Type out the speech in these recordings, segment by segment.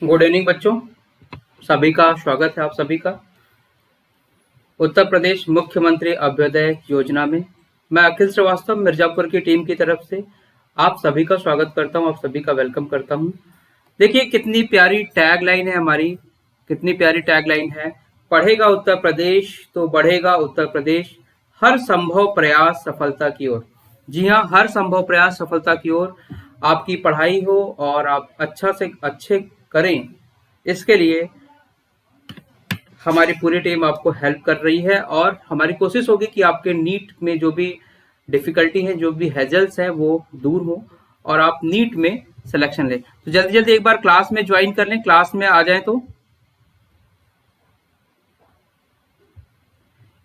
Good evening बच्चों, सभी का स्वागत है। आप सभी का उत्तर प्रदेश मुख्यमंत्री अभ्युदय योजना में मैं अखिल श्रीवास्तव मिर्जापुर की टीम की तरफ से आप सभी का स्वागत करता हूं, आप सभी का वेलकम करता हूं। देखिए कितनी प्यारी टैग लाइन है हमारी, कितनी प्यारी टैग लाइन है। पढ़ेगा उत्तर प्रदेश तो बढ़ेगा उत्तर प्रदेश, हर संभव प्रयास सफलता की ओर। जी हाँ, हर संभव प्रयास सफलता की ओर। आपकी पढ़ाई हो और आप अच्छा से अच्छे करें, इसके लिए हमारी पूरी टीम आपको हेल्प कर रही है और हमारी कोशिश होगी कि आपके नीट में जो भी डिफिकल्टी है, जो भी हेजल्स हैं, वो दूर हो और आप नीट में सिलेक्शन लें। तो जल्दी जल्दी एक बार क्लास में ज्वाइन कर लें, क्लास में आ जाएं। तो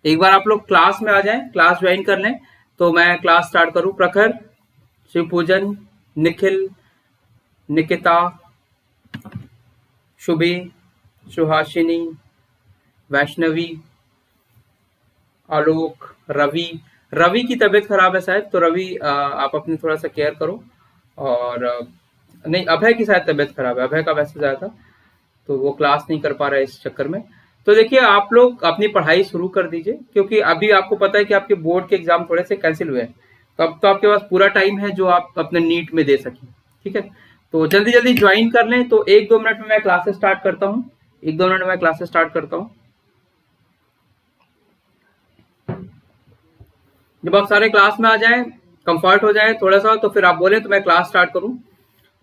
एक बार आप लोग क्लास में आ जाएं, क्लास ज्वाइन कर लें तो मैं क्लास स्टार्ट करूं। प्रखर, शिवपूजन, निखिल, निकिता, शुभी, सुहासिनी, वैष्णवी, आलोक, रवि। रवि की तबीयत खराब है शायद, तो रवि आप अपनी थोड़ा सा केयर करो। और नहीं, अभय की शायद तबीयत खराब है, अभय का मैसेज आया था तो वो क्लास नहीं कर पा रहा है इस चक्कर में। तो देखिए आप लोग अपनी पढ़ाई शुरू कर दीजिए, क्योंकि अभी आपको पता है कि आपके बोर्ड के एग्जाम थोड़े से कैंसिल हुए हैं, तो अब तो आपके पास पूरा टाइम है जो आप अपने नीट में दे सकें। ठीक है, तो जल्दी जल्दी ज्वाइन कर लें। तो 1-2 मिनट में मैं क्लासेस स्टार्ट करता हूँ, 1-2 मिनट में मैं क्लासेस स्टार्ट करता हूँ। जब आप सारे क्लास में आ जाएं, कंफर्ट हो जाए थोड़ा सा, तो फिर आप बोले तो मैं क्लास स्टार्ट करूं।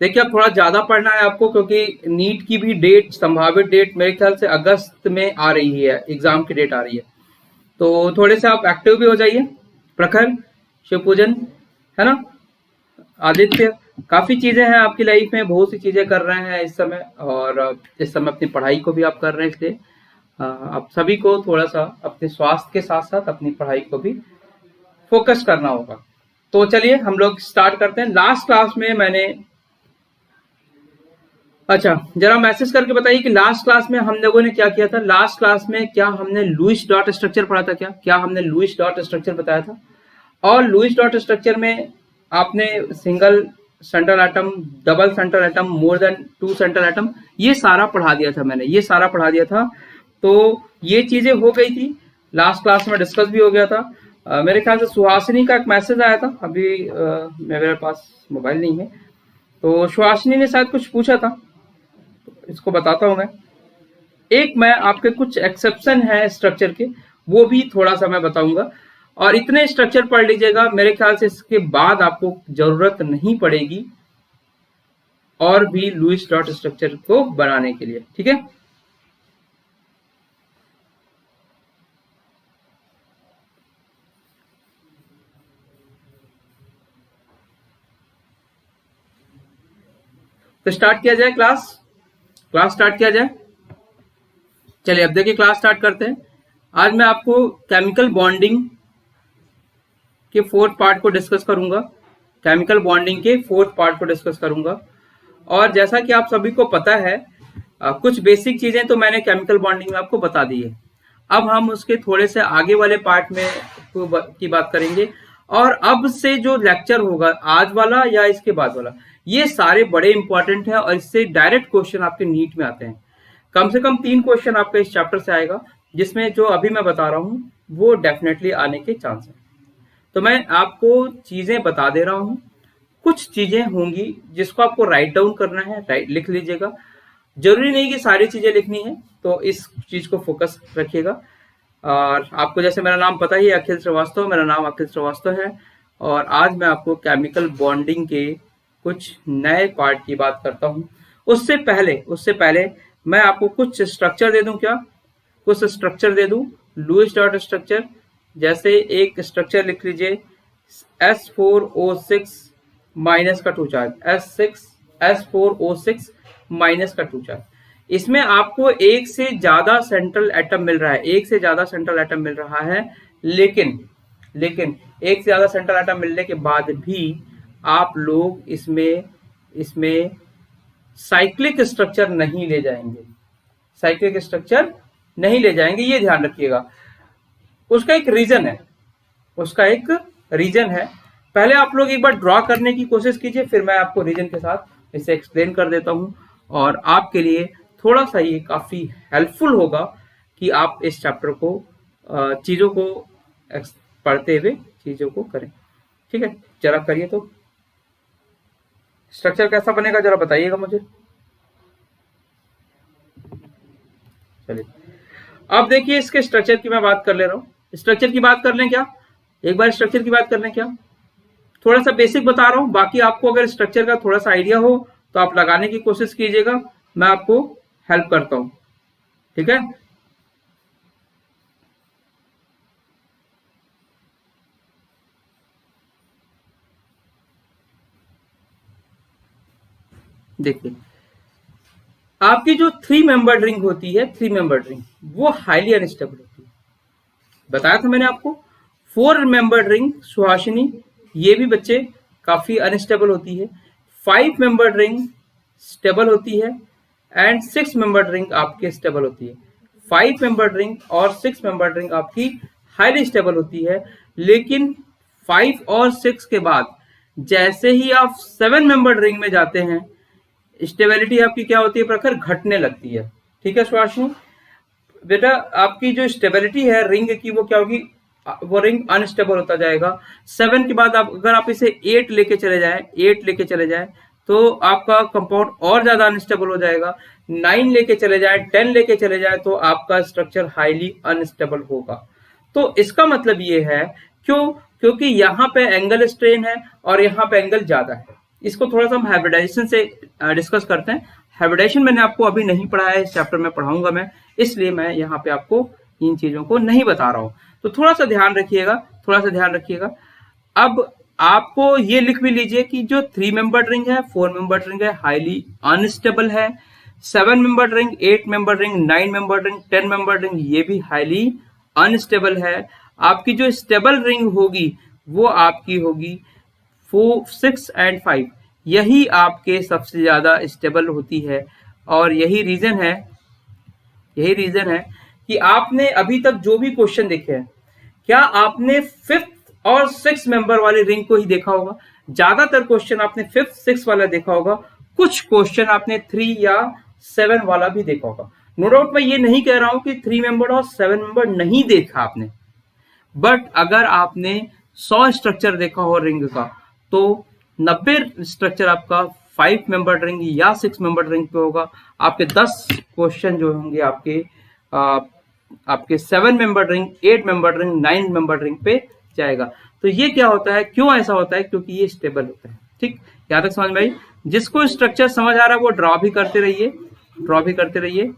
देखिए अब थोड़ा ज्यादा पढ़ना है आपको, क्योंकि नीट की भी डेट, संभावित डेट मेरे ख्याल से अगस्त में आ रही है, एग्जाम की डेट आ रही है। तो थोड़े से आप एक्टिव भी हो जाइए। प्रखर, शिवपूजन, है ना, आदित्य, काफी चीजें हैं आपकी लाइफ में, बहुत सी चीजें कर रहे हैं इस समय, और इस समय अपनी पढ़ाई को भी आप कर रहे हैं, इसलिए आप सभी को थोड़ा सा अपने स्वास्थ्य के साथ साथ अपनी पढ़ाई को भी फोकस करना होगा। तो चलिए हम लोग स्टार्ट करते हैं। लास्ट क्लास में मैंने, अच्छा जरा मैसेज करके बताइए कि लास्ट क्लास में हम लोगों ने क्या किया था। लास्ट क्लास में क्या हमने लुईस डॉट स्ट्रक्चर पढ़ा था? क्या हमने लुईस डॉट स्ट्रक्चर बताया था? और लुईस डॉट स्ट्रक्चर में आपने single central atom, double central atom, more than 2 central atom, ये सारा पढ़ा दिया था मैंने, ये सारा पढ़ा दिया था। तो ये चीजें हो गई थी, लास्ट क्लास में डिस्कस भी हो गया था। मेरे ख्याल से सुहासिनी का एक मैसेज आया था, अभी मेरे पास मोबाइल नहीं है, तो सुहासिनी ने शायद कुछ पूछा था, तो इसको बताता हूं मैं। एक मैं आपके कुछ एक्सेप्शन है स्ट्रक्चर के, वो भी थोड़ा सा मैं बताऊंगा, और इतने स्ट्रक्चर पढ़ लीजिएगा, मेरे ख्याल से इसके बाद आपको जरूरत नहीं पड़ेगी और भी लुईस डॉट स्ट्रक्चर को बनाने के लिए। ठीक है, तो स्टार्ट किया जाए, क्लास स्टार्ट किया जाए। चलिए अब देखिए क्लास स्टार्ट करते हैं। आज मैं आपको केमिकल बॉन्डिंग के 4th पार्ट को डिस्कस करूंगा, केमिकल बॉन्डिंग के 4th पार्ट को डिस्कस करूंगा। और जैसा कि आप सभी को पता है, कुछ बेसिक चीजें तो मैंने केमिकल बॉन्डिंग में आपको बता दी है। अब हम उसके थोड़े से आगे वाले पार्ट में की बात करेंगे, और अब से जो लेक्चर होगा, आज वाला या इसके बाद वाला, ये सारे बड़े इंपॉर्टेंट हैं और इससे डायरेक्ट क्वेश्चन आपके नीट में आते हैं। कम से कम 3 क्वेश्चन आपके इस चैप्टर से आएगा, जिसमें जो अभी मैं बता रहा हूं वो डेफिनेटली आने के चांस है। तो मैं आपको चीजें बता दे रहा हूं, कुछ चीजें होंगी जिसको आपको राइट डाउन करना है, राइट लिख लीजिएगा। जरूरी नहीं कि सारी चीजें लिखनी है, तो इस चीज को फोकस रखिएगा। और आपको जैसे मेरा नाम पता ही है, अखिल श्रीवास्तव, मेरा नाम अखिल श्रीवास्तव है। और आज मैं आपको केमिकल बॉन्डिंग के कुछ नए पार्ट की बात करता हूं। उससे पहले मैं आपको कुछ स्ट्रक्चर दे दूं। क्या कुछ स्ट्रक्चर दे दूं? लुईस डॉट स्ट्रक्चर, जैसे एक स्ट्रक्चर लिख लीजिए, S4O6 माइनस का 2 चार्ज, S4O6 माइनस का 2 चार्ज। इसमें आपको एक से ज्यादा सेंट्रल एटम मिल रहा है, एक से ज्यादा सेंट्रल एटम मिल रहा है, लेकिन एक से ज्यादा सेंट्रल एटम मिलने के बाद भी आप लोग इसमें साइक्लिक स्ट्रक्चर नहीं ले जाएंगे, साइक्लिक स्ट्रक्चर नहीं ले जाएंगे, ये ध्यान रखिएगा। उसका एक रीजन है। पहले आप लोग एक बार ड्रॉ करने की कोशिश कीजिए, फिर मैं आपको रीजन के साथ इसे एक्सप्लेन कर देता हूं। और आपके लिए थोड़ा सा ये काफी हेल्पफुल होगा कि आप इस चैप्टर को चीजों को पढ़ते हुए चीजों को करें। ठीक है, जरा करिए। तो स्ट्रक्चर कैसा बनेगा जरा बताइएगा मुझे। चलिए अब देखिए इसके स्ट्रक्चर की मैं बात कर ले रहा हूँ। स्ट्रक्चर की बात कर लें क्या, एक बार स्ट्रक्चर की बात कर लें क्या। थोड़ा सा बेसिक बता रहा हूँ, बाकी आपको अगर स्ट्रक्चर का थोड़ा सा आइडिया हो तो आप लगाने की कोशिश कीजिएगा, मैं आपको हेल्प करता हूँ। ठीक है, देखिए आपकी जो 3 मेंबर्ड रिंग होती है, 3 मेंबर्ड रिंग वो हाईली अनस्टेबल होती है। बताया था मैंने आपको। 4 मेंबर्ड रिंग सुहासिनी, ये भी बच्चे काफी अनस्टेबल होती है। 5 मेंबर्ड रिंग स्टेबल होती है एंड 6 मेंबर्ड रिंग आपकी स्टेबल होती है। 5 मेंबर्ड रिंग और 6 मेंबर्ड रिंग आपकी हाईली स्टेबल होती है। लेकिन 5 और 6 के बाद जैसे ही आप 7 मेंबर्ड रिंग में जाते हैं, स्टेबिलिटी आपकी क्या होती है प्रखर, घटने लगती है। ठीक है सुहासिनी बेटा, आपकी जो स्टेबिलिटी है रिंग की वो क्या होगी, वो रिंग अनस्टेबल होता जाएगा। 7 के बाद आप अगर आप इसे 8 लेके चले जाएं, 8 लेके चले जाएं तो आपका कंपाउंड और ज्यादा अनस्टेबल हो जाएगा। 9 लेके चले जाएं, 10 लेके चले जाएं तो आपका स्ट्रक्चर हाईली अनस्टेबल होगा। तो इसका मतलब ये है, क्योंकि यहाँ पे एंगल स्ट्रेन है और यहाँ पे एंगल ज्यादा है। इसको थोड़ा सा हम हाइब्रिडाइजेशन से डिस्कस करते हैं। हाइब्रिडाइजेशन मैंने आपको अभी नहीं पढ़ाया है, इस चैप्टर में पढ़ाऊंगा मैं, इसलिए मैं यहाँ पे आपको इन चीजों को नहीं बता रहा हूँ। तो थोड़ा सा ध्यान रखिएगा, थोड़ा सा ध्यान रखिएगा। अब आपको ये लिख भी लीजिए कि जो 3 मेंबर्ड रिंग है, 4 मेंबर्ड रिंग है, हाईली अनस्टेबल है। 7 membered ring, 8 membered ring, 9 membered ring, 10 membered ring, ये भी हाईली अनस्टेबल है। आपकी जो स्टेबल रिंग होगी वो आपकी होगी 4, 6 एंड 5, यही आपके सबसे ज्यादा स्टेबल होती है। और यही रीजन है कि आपने अभी तक जो भी क्वेश्चन देखे हैं, क्या आपने 5th और 6th मेंबर वाली रिंग को ही देखा होगा। ज्यादातर क्वेश्चन आपने 5th, 6th वाला देखा होगा, कुछ क्वेश्चन आपने 3 या 7 वाला भी देखा होगा। नो डाउट मैं ये नहीं कह रहा हूं कि 3 मेंबर और 7 मेंबर नहीं देखा आपने, बट अगर आपने 100 स्ट्रक्चर देखा हो रिंग का तो 90 स्ट्रक्चर आपका 5 मेंबर रिंग या 6 मेंबर रिंग पे होगा। आपके 10 क्वेश्चन जो होंगे आपके 7 member ring, 8 member ring, 9 member ring पे जाएगा। तो ये क्या होता है, क्यों ऐसा होता है, क्योंकि ये स्टेबल होता है। ठीक, यहाँ तक समझ में आई। जिसको स्ट्रक्चर समझ आ रहा है वो ड्रॉ भी करते रहिए,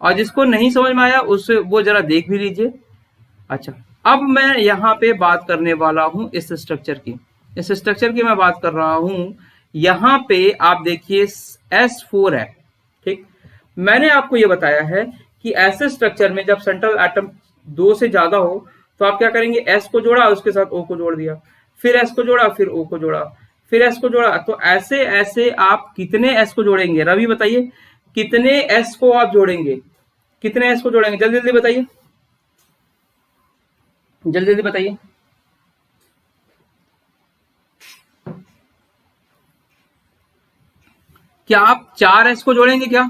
और जिसको नहीं समझ में आया उससे वो जरा देख भी लीजिए। अच्छा, अब मैं यहाँ पे बात करने वाला हूं इस स्ट्रक्चर की मैं बात कर रहा हूं। यहाँ पे आप देखिए S4 है। ठीक, मैंने आपको ये बताया है कि ऐसे स्ट्रक्चर में जब सेंट्रल एटम 2 से ज्यादा हो तो आप क्या करेंगे, S को जोड़ा उसके साथ O को जोड़ दिया, फिर S को जोड़ा, फिर O को जोड़ा, फिर S को जोड़ा। तो ऐसे ऐसे आप कितने S को जोड़ेंगे, रवि बताइए कितने S को आप जोड़ेंगे, कितने S को जोड़ेंगे, जल्दी जल्दी बताइए, जल्दी जल्दी बताइए। क्या आप 4S को जोड़ेंगे, क्या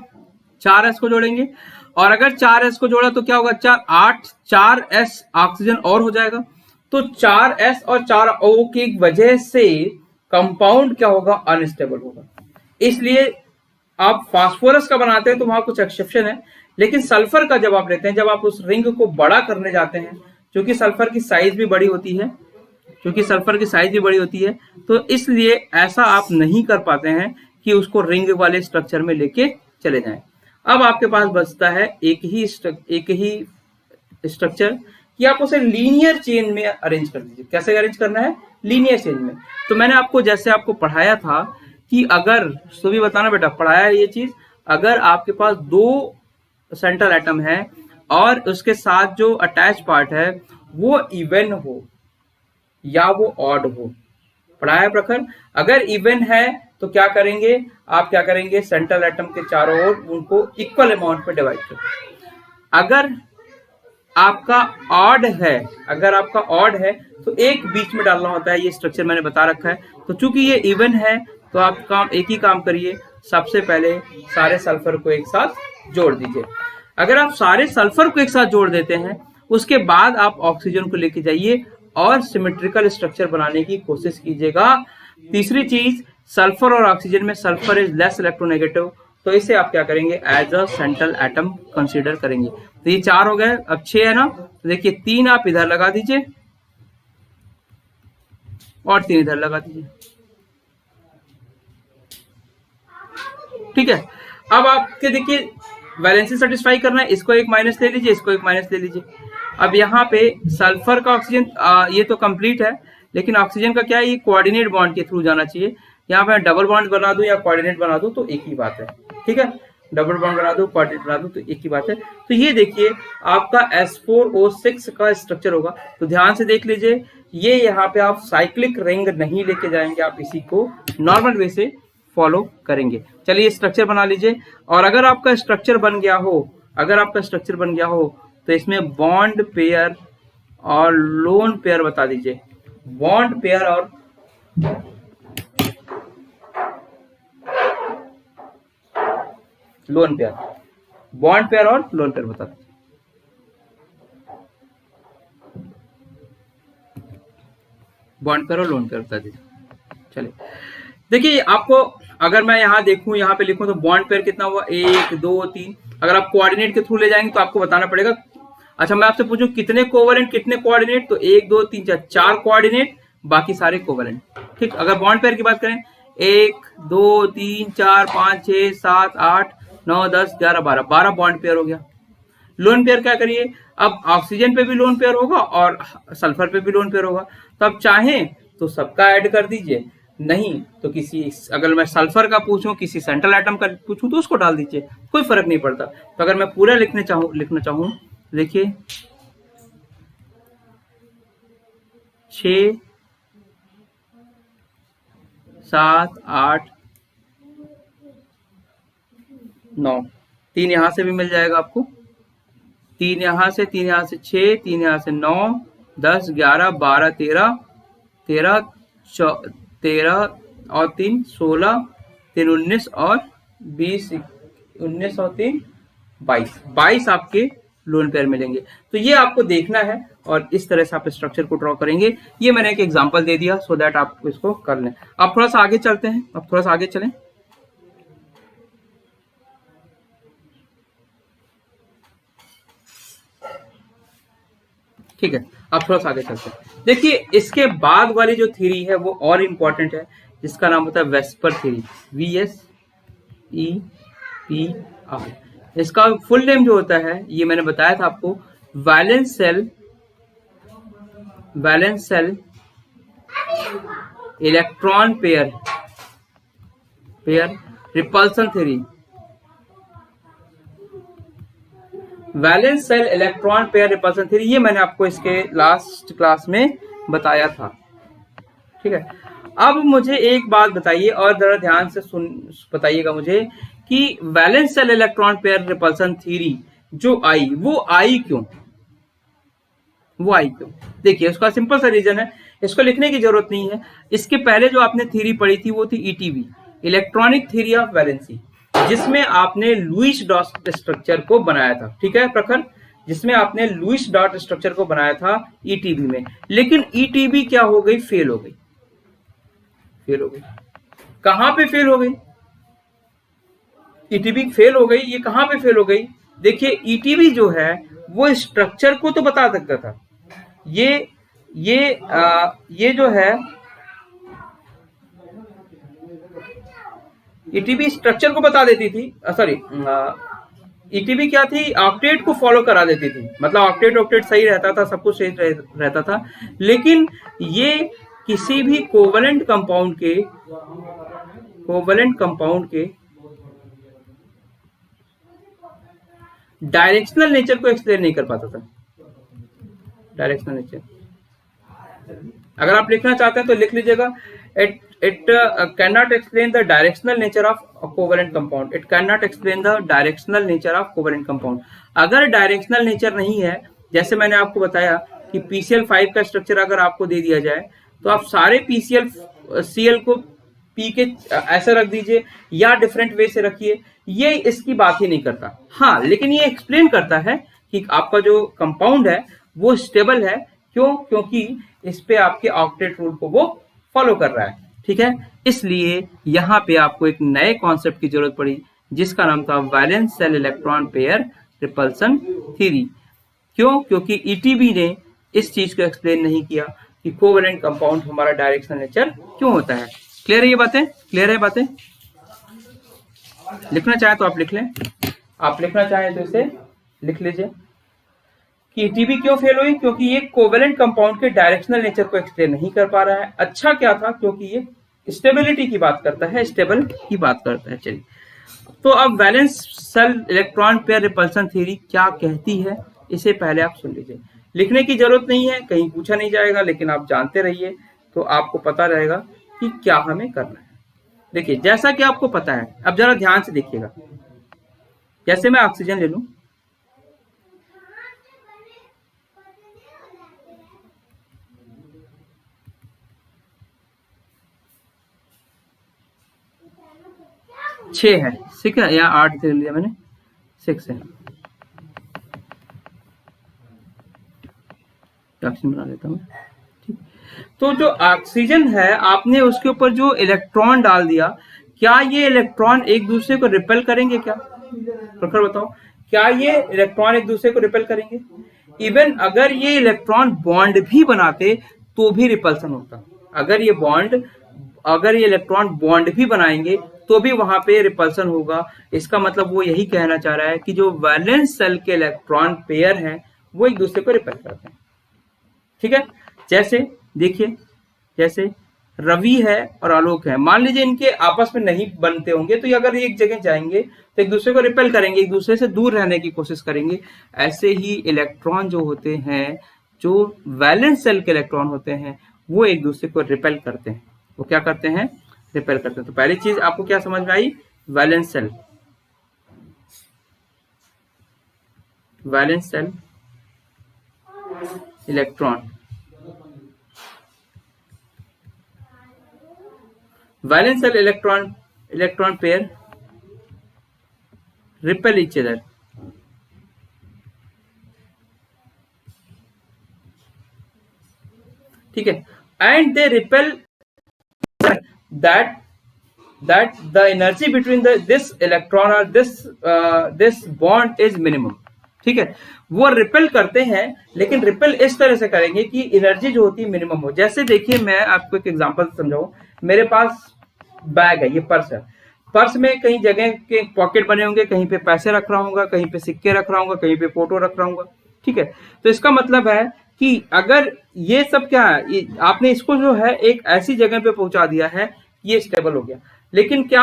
4S को जोड़ेंगे? और अगर 4S को जोड़ा तो क्या होगा, 4S ऑक्सीजन और हो जाएगा। तो 4S और 4O की वजह से कंपाउंड क्या होगा, अनस्टेबल होगा। इसलिए आप फास्फोरस का बनाते हैं तो वहां कुछ एक्सेप्शन है, लेकिन सल्फर का जब आप लेते हैं, जब आप उस रिंग को बड़ा करने जाते हैं, क्योंकि सल्फर की साइज भी बड़ी होती है, तो इसलिए ऐसा आप नहीं कर पाते हैं कि उसको रिंग वाले स्ट्रक्चर में लेके चले जाएं। अब आपके पास बचता है एक ही स्ट्रक्चर कि आप उसे लीनियर चेन में अरेंज कर दीजिए। कैसे अरेंज करना है, लीनियर चेन में। तो मैंने आपको जैसे आपको पढ़ाया था कि अगर सुबह बताना बेटा, पढ़ाया है ये चीज, अगर आपके पास 2 सेंट्रल एटम है और उसके साथ जो अटैच पार्ट है वो इवन हो या वो ऑड हो, पढ़ाया प्रखर। अगर इवन है तो क्या करेंगे, आप क्या करेंगे, सेंट्रल एटम के चारों ओर उनको इक्वल अमाउंट में डिवाइड करें। अगर आपका ऑड है तो एक बीच में डालना होता है, ये स्ट्रक्चर मैंने बता रखा है। तो चूंकि ये इवन है तो आप एक ही काम करिए, सबसे पहले सारे सल्फर को एक साथ जोड़ दीजिए। अगर आप सारे सल्फर को एक साथ जोड़ देते हैं, उसके बाद आप ऑक्सीजन को लेके जाइए और सिमेट्रिकल स्ट्रक्चर बनाने की कोशिश कीजिएगा। तीसरी चीज, सल्फर और ऑक्सीजन में सल्फर इज लेस इलेक्ट्रोनेगेटिव, तो इसे आप क्या करेंगे, as a central atom consider करेंगे। तो ये 4 हो गए, अब 6 है ना, तो देखिए 3 आप इधर लगा दीजिए और 3 इधर लगा दीजिए। ठीक है, अब आपके देखिए वैलेंसी सेटिस्फाई करना है, इसको एक माइनस ले लीजिए, इसको एक माइनस ले लीजिए। अब यहाँ पे सल्फर का ऑक्सीजन ये तो कंप्लीट है, लेकिन ऑक्सीजन का क्या है, ये कोऑर्डिनेट बॉन्ड के थ्रू जाना चाहिए। यहाँ पे डबल बॉन्ड बना दूं या कोऑर्डिनेट बना दूं तो एक ही बात है। ठीक है, डबल बॉन्ड बना दूं, कोऑर्डिनेट बना दूं तो एक ही बात है। तो ये देखिए आपका S4O6 का स्ट्रक्चर होगा। तो ध्यान से देख लीजिए, ये यहाँ पे आप साइक्लिक रिंग नहीं लेके जाएंगे, आप इसी को नॉर्मल वे से फॉलो करेंगे। चलिए स्ट्रक्चर बना लीजिए। और अगर आपका स्ट्रक्चर बन गया हो, तो इसमें बॉन्ड पेयर और लोन पेयर बता दीजिए। बॉन्ड पेयर और लोन पेयर, बॉन्ड पेयर और लोन पेयर बता दीजिए। बॉन्ड पेयर और लोन पेयर बता दीजिए। चलिए देखिए, आपको अगर मैं यहाँ देखूं, यहाँ पे लिखूं तो बॉन्ड पेयर कितना हुआ, 1 2 3। अगर आप कोऑर्डिनेट के थ्रू ले जाएंगे तो आपको बताना पड़ेगा। अच्छा, मैं आपसे पूछूं कितने कोवलेंट कितने कोऑर्डिनेट, तो 1 2 3 4 कोऑर्डिनेट, बाकी सारे कोवलेंट। ठीक, अगर बॉन्ड पेयर की बात करें, 1 2 3 4 5 6 7 8 9 10 11 12 बॉन्ड पेयर हो गया। लोन पेयर क्या करिए, अब ऑक्सीजन पे भी लोन पेयर होगा और सल्फर पे भी लोन पेयर होगा। तो आप चाहें तो सबका ऐड कर दीजिए, नहीं तो किसी, अगर मैं सल्फर का पूछूं, किसी सेंट्रल एटम का पूछूं तो उसको डाल दीजिए, कोई फर्क नहीं पड़ता। तो अगर मैं पूरा लिखना चाहूं देखिए 6 7 8 9, 3 यहां से भी मिल जाएगा आपको, 3 यहां से, 3 यहां से 6, 3 यहां से 9 10 11 12 13 13 और 3 16, 3 19 और 20, 19 और 3 22 आपके लोन पेयर मिलेंगे। तो ये आपको देखना है और इस तरह से आप स्ट्रक्चर को ड्रॉ करेंगे। ये मैंने एक एग्जांपल दे दिया सो दैट आप इसको कर लें। अब थोड़ा सा आगे चलते हैं, अब थोड़ा सा आगे चलें। ठीक है, अब थोड़ा सा आगे चलते हैं। देखिए इसके बाद वाली जो थ्योरी है वो और इंपॉर्टेंट है, जिसका नाम होता है वेस्पर थ्योरी, VSEPR। इसका फुल नेम जो होता है, ये मैंने बताया था आपको, valence shell electron pair repulsion theory. Valence shell electron pair repulsion theory, ये मैंने आपको इसके लास्ट क्लास में बताया था। ठीक है, अब मुझे एक बात बताइए और जरा ध्यान से बताइएगा मुझे कि valence shell electron pair repulsion theory जो आई, वो आई क्यों? देखिए उसका सिंपल सा रीजन है, इसको लिखने की जरूरत नहीं है। इसके पहले जो आपने थ्योरी पढ़ी थी वो थी ETV, electronic theory of valency, जिसमें आपने लुईस डॉट स्ट्रक्चर को बनाया था। ठीक है प्रखर, जिसमें आपने लुईस डॉट स्ट्रक्चर को बनाया था ETV में। लेकिन ETV क्या हो गई, फेल हो गई। कहां पे फेल हो गई? ETV फेल हो गई, ये कहां पे फेल हो गई? देखिए ETV जो है वो स्ट्रक्चर को तो बता सकता था, ये जो है ETV स्ट्रक्चर को बता देती थी, सॉरी ETV क्या थी, ऑक्टेट को फॉलो करा देती थी, मतलब ऑक्टेट सही रहता था, सब कुछ सही रहता था। लेकिन ये किसी भी कोवलेंट कंपाउंड के डायरेक्शनल नेचर को एक्सप्लेन नहीं कर पाता था। डायरेक्शनल नेचर, अगर आप लिखना चाहते हैं तो लिख लीजिएगा, it cannot explain the directional nature of a covalent compound. It cannot explain the directional nature of covalent compound. अगर डायरेक्शनल नेचर नहीं है, जैसे मैंने आपको बताया कि PCl5 का स्ट्रक्चर अगर आपको दे दिया जाए तो आप सारे PCl Cl को पी के ऐसे रख दीजिए या डिफरेंट वे से रखिए, ये इसकी बात ही नहीं करता। हाँ, लेकिन ये एक्सप्लेन करता है कि आपका जो कंपाउंड है वो स्टेबल है। क्यों? क्योंकि इस पे आपके ऑक्टेट रूल को वो फॉलो कर रहा है। ठीक है, इसलिए यहाँ पे आपको एक नए कॉन्सेप्ट की जरूरत पड़ी जिसका नाम था valence shell electron pair repulsion theory. क्यों? क्योंकि ईटीबी ने इस चीज को एक्सप्लेन नहीं किया कि कोवेलेंट कंपाउंड हमारा डायरेक्शनल नेचर क्यों होता है। क्लियर है ये बातें? क्लियर है बातें? लिखना चाहे तो आप लिख लें, आप लिखना चाहें तो इसे लिख लीजिए कि ईटीबी क्यों फेल हुई, क्योंकि ये कोवेलेंट कंपाउंड के डायरेक्शनल नेचर को एक्सप्लेन नहीं कर पा रहा है। अच्छा क्या था? क्योंकि ये स्टेबिलिटी की बात करता है, स्टेबल की बात करता है। चलिए, तो अब valence shell electron pair repulsion theory क्या कहती है, इसे पहले आप सुन लीजिए। लिखने की जरूरत नहीं है, कहीं पूछा नहीं जाएगा, लेकिन आप जानते रहिए तो आपको पता रहेगा कि क्या हमें करना है। देखिए, जैसा कि आपको पता है, अब जरा ध्यान से देखिएगा। जैसे मैं ऑक्सीजन ले लूं, छह है, ठीक है, या 8 ले लिया मैंने, 6 है। ऑक्सीजन बना लेता हूँ। ठीक, तो जो ऑक्सीजन है आपने उसके ऊपर जो इलेक्ट्रॉन डाल दिया, क्या ये इलेक्ट्रॉन एक दूसरे को रिपेल करेंगे? क्या प्रखर बताओ, क्या ये इलेक्ट्रॉन एक दूसरे को रिपेल करेंगे? इवन अगर ये इलेक्ट्रॉन बॉन्ड भी बनाते तो भी रिपल्सन होता। अगर ये इलेक्ट्रॉन बॉन्ड भी बनाएंगे तो भी वहां पे रिपल्सन होगा। इसका मतलब वो यही कहना चाह रहा है कि जो वैलेंस सेल के इलेक्ट्रॉन पेयर हैं वो एक दूसरे को रिपेल करते हैं। ठीक है, जैसे देखिए, जैसे रवि है और आलोक है, मान लीजिए इनके आपस में नहीं बनते होंगे, तो ये अगर एक जगह जाएंगे तो एक दूसरे को रिपेल करेंगे, एक दूसरे से दूर रहने की कोशिश करेंगे। ऐसे ही इलेक्ट्रॉन जो होते हैं, जो वैलेंस सेल के इलेक्ट्रॉन होते हैं, वो एक दूसरे को रिपेल करते हैं। वो क्या करते हैं? रिपेल करते हैं। तो पहली चीज आपको क्या समझ में आई? Valence shell, valence shell electron, valence shell electron pair repel each other. ठीक है, and they repel that the energy between this electron or this bond is minimum। ठीक है, वो रिपेल करते हैं, लेकिन रिपेल इस तरह से करेंगे कि एनर्जी जो होती है मिनिमम हो। जैसे देखिए, मैं आपको एक एग्जांपल समझाऊं। मेरे पास बैग है, ये पर्स है। पर्स में कई जगह के पॉकेट बने होंगे, कहीं पे पैसे रख रहा हूँ, कहीं पे सिक्के रख रहा हूँ, कहीं पे फोटो रख रहा हूँ। ठीक है, तो इसका मतलब है कि अगर ये सब क्या है, आपने इसको जो है एक ऐसी जगह पे पहुंचा दिया है, ये स्टेबल हो गया। लेकिन क्या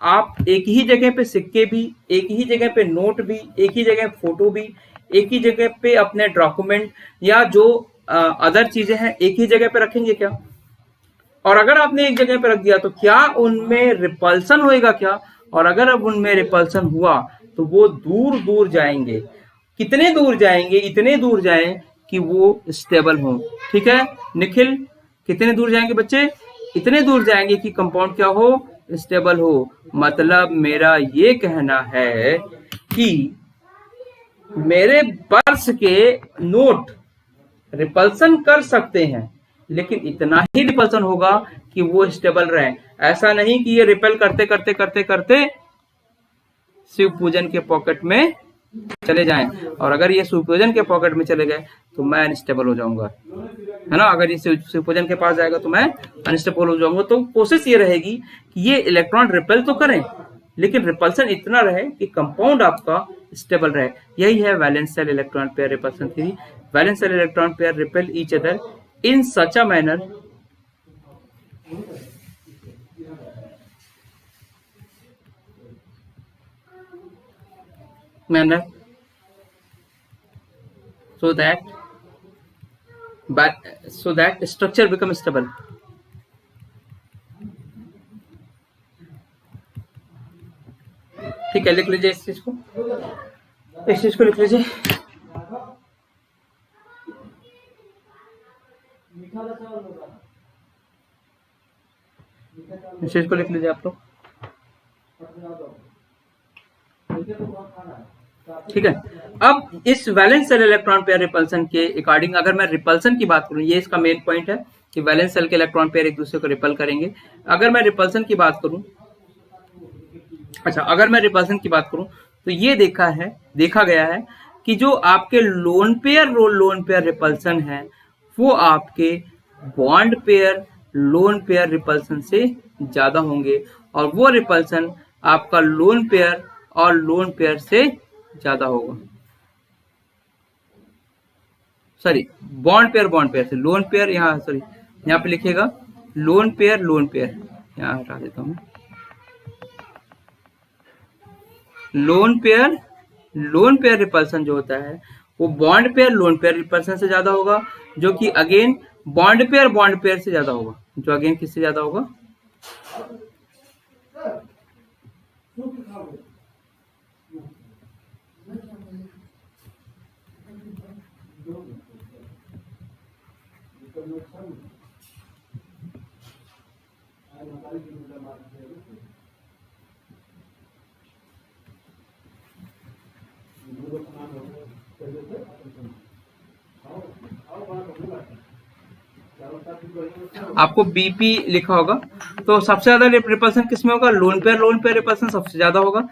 आप एक ही जगह पे सिक्के भी, एक ही जगह पे नोट भी, एक ही जगह फोटो भी, एक ही जगह पे अपने डॉक्यूमेंट या जो अदर चीजें हैं एक ही जगह पे रखेंगे क्या? और अगर आपने एक जगह पे रख दिया तो क्या उनमें रिपल्सन होएगा क्या? और अगर अब उनमें रिपल्सन हुआ तो वो दूर दूर जाएंगे। कितने दूर जाएंगे? इतने दूर जाएं कि वो स्टेबल हो। ठीक है निखिल, कितने दूर जाएंगे बच्चे? इतने दूर जाएंगे कि कंपाउंड क्या हो? स्टेबल हो। मतलब मेरा ये कहना है कि मेरे पर्स के नोट रिपल्सन कर सकते हैं, लेकिन इतना ही रिपल्सन होगा कि वो स्टेबल रहे। ऐसा नहीं कि ये रिपेल करते करते करते करते शिव पूजन के पॉकेट में चले जाएं, और अगर ये शिव पूजन के पॉकेट में चले गए तो मैं अनस्टेबल हो जाऊंगा, है ना। अगर ये शिव पूजन के पास जाएगा तो मैं अनस्टेबल हो जाऊंगा। तो कोशिश ये रहेगी कि ये इलेक्ट्रॉन रिपेल तो करें, लेकिन रिपल्सन इतना रहे कि कंपाउंड आपका स्टेबल रहे। यही है valence shell electron pair repulsion theory. Valence shell electron pair repel each other in such a manner so that structure becomes stable। ठीक है, लिख लीजिए इस चीज को लिख लीजिए। इस चीज को लिख लीजिए आप लोग, ठीक है। अब इस valence shell electron pair repulsion के अकॉर्डिंग अगर मैं रिपल्सन की बात करूं, ये इसका मेन पॉइंट है कि वैलेंस सेल के इलेक्ट्रॉन पेयर एक दूसरे को रिपल करेंगे। अगर मैं रिपल्सन की बात करूं, अच्छा अगर मैं रिपल्सन की बात करूं तो ये देखा गया है कि जो आपके लोन पेयर रिपल्सन है वो आपके bond pair lone pair repulsion से ज्यादा होंगे, और वो रिपल्सन आपका लोन पेयर से ज्यादा होगा। सॉरी, बॉन्ड पेयर से, लोन पेयर यहाँ सॉरी यहाँ पे लिखिएगा लोन पेयर यहाँ हटा देता हूँ। लोन पेयर रिपल्सन जो होता है वो bond pair lone pair repulsion से ज्यादा होगा, जो कि अगेन बॉन्ड पेयर से ज्यादा होगा, जो अगेन किससे ज्यादा होगा? आपको बीपी लिखा होगा, तो सबसे ज्यादा रिपल्सन किसमें होगा? लोन पेयर रिपल्सन सबसे ज्यादा होगा,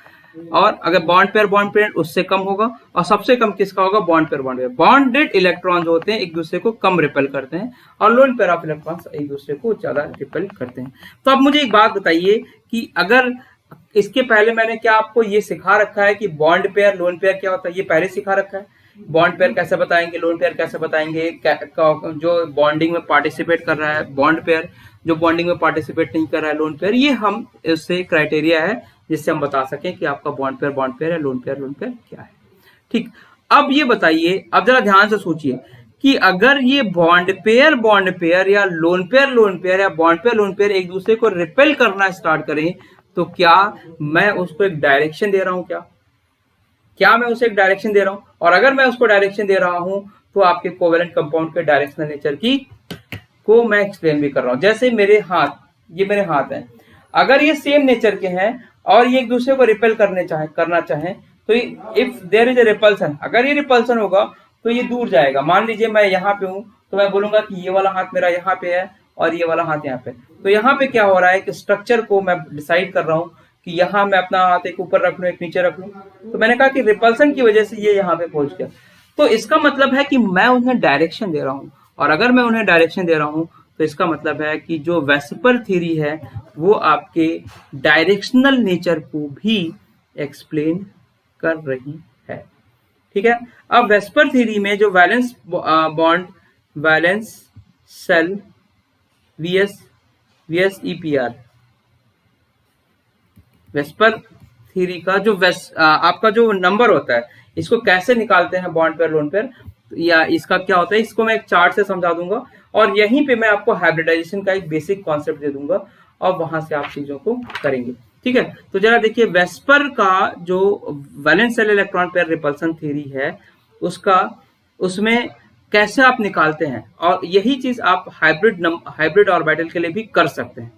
और अगर बॉन्ड पेयर उससे कम होगा, और सबसे कम किसका होगा? Bond pair. बॉन्डेड इलेक्ट्रॉन जो होते हैं एक दूसरे को कम रिपेल करते हैं, और लोन पेयर ऑफ इलेक्ट्रॉन्स एक दूसरे को ज्यादा रिपेल करते हैं। तो अब मुझे एक बात बताइए कि अगर इसके पहले मैंने क्या आपको ये सिखा रखा है कि बॉन्ड पेयर लोन पेयर क्या होता है? ये पहले सिखा रखा है। बॉन्ड पेयर कैसे बताएंगे, लोन पेयर कैसे बताएंगे, जो बॉन्डिंग में पार्टिसिपेट कर रहा है बॉन्ड पेयर, जो बॉन्डिंग में पार्टिसिपेट नहीं कर रहा है लोन पेयर, ये हम इससे क्राइटेरिया है जिससे हम बता सकें कि आपका बॉन्ड पेयर है, लोन पेयर क्या है। ठीक, अब ये बताइए, अब जरा ध्यान से सोचिए कि अगर ये बॉन्ड पेयर या लोन पेयर या बॉन्ड पेयर लोन पेयर एक दूसरे को रिपेल करना स्टार्ट करें, तो क्या मैं उसको एक डायरेक्शन दे रहा हूं? क्या मैं उसे एक डायरेक्शन दे रहा हूं? और अगर मैं उसको डायरेक्शन दे रहा हूं तो आपके कोवेलेंट कंपाउंड के डायरेक्शनल नेचर की को मैं एक्सप्लेन भी कर रहा हूं। जैसे ये मेरे हाथ हैं, अगर ये सेम नेचर के हैं और ये एक दूसरे को रिपेल करना चाहें तो if there is a repulsion, अगर ये रिपल्सन होगा तो ये दूर जाएगा। मान लीजिए मैं यहाँ पे हूं तो मैं बोलूंगा कि ये वाला हाथ मेरा यहाँ पे है और ये वाला हाथ यहाँ पे, तो यहाँ पे क्या हो रहा है कि स्ट्रक्चर को मैं डिसाइड कर रहा हूँ कि यहाँ मैं अपना हाथ एक ऊपर रख लूं एक नीचे रख लूं, तो मैंने कहा कि रिपल्सन की वजह से ये यहाँ पे पहुंच गया। तो इसका मतलब है कि मैं उन्हें डायरेक्शन दे रहा हूँ, और अगर मैं उन्हें डायरेक्शन दे रहा हूँ तो इसका मतलब है कि जो वेस्पर थ्योरी है वो आपके डायरेक्शनल नेचर को भी एक्सप्लेन कर रही है। ठीक है, अब वेस्पर थ्योरी में जो valence bond, valence shell VSEPR, VSEPR theory का जो आपका जो नंबर होता है, इसको कैसे निकालते हैं बॉन्ड पेयर लोन पेयर, या इसका क्या होता है, इसको मैं एक चार्ट से समझा दूंगा, और यहीं पे मैं आपको हाइब्रिडाइजेशन का एक बेसिक कॉन्सेप्ट दे दूंगा, और वहां से आप चीजों को करेंगे। ठीक है, तो जरा देखिए वेस्पर का जो valence shell electron pair repulsion theory है उसमें कैसे आप निकालते हैं, और यही चीज आप हाइब्रिड ऑर्बिटल के लिए भी कर सकते हैं।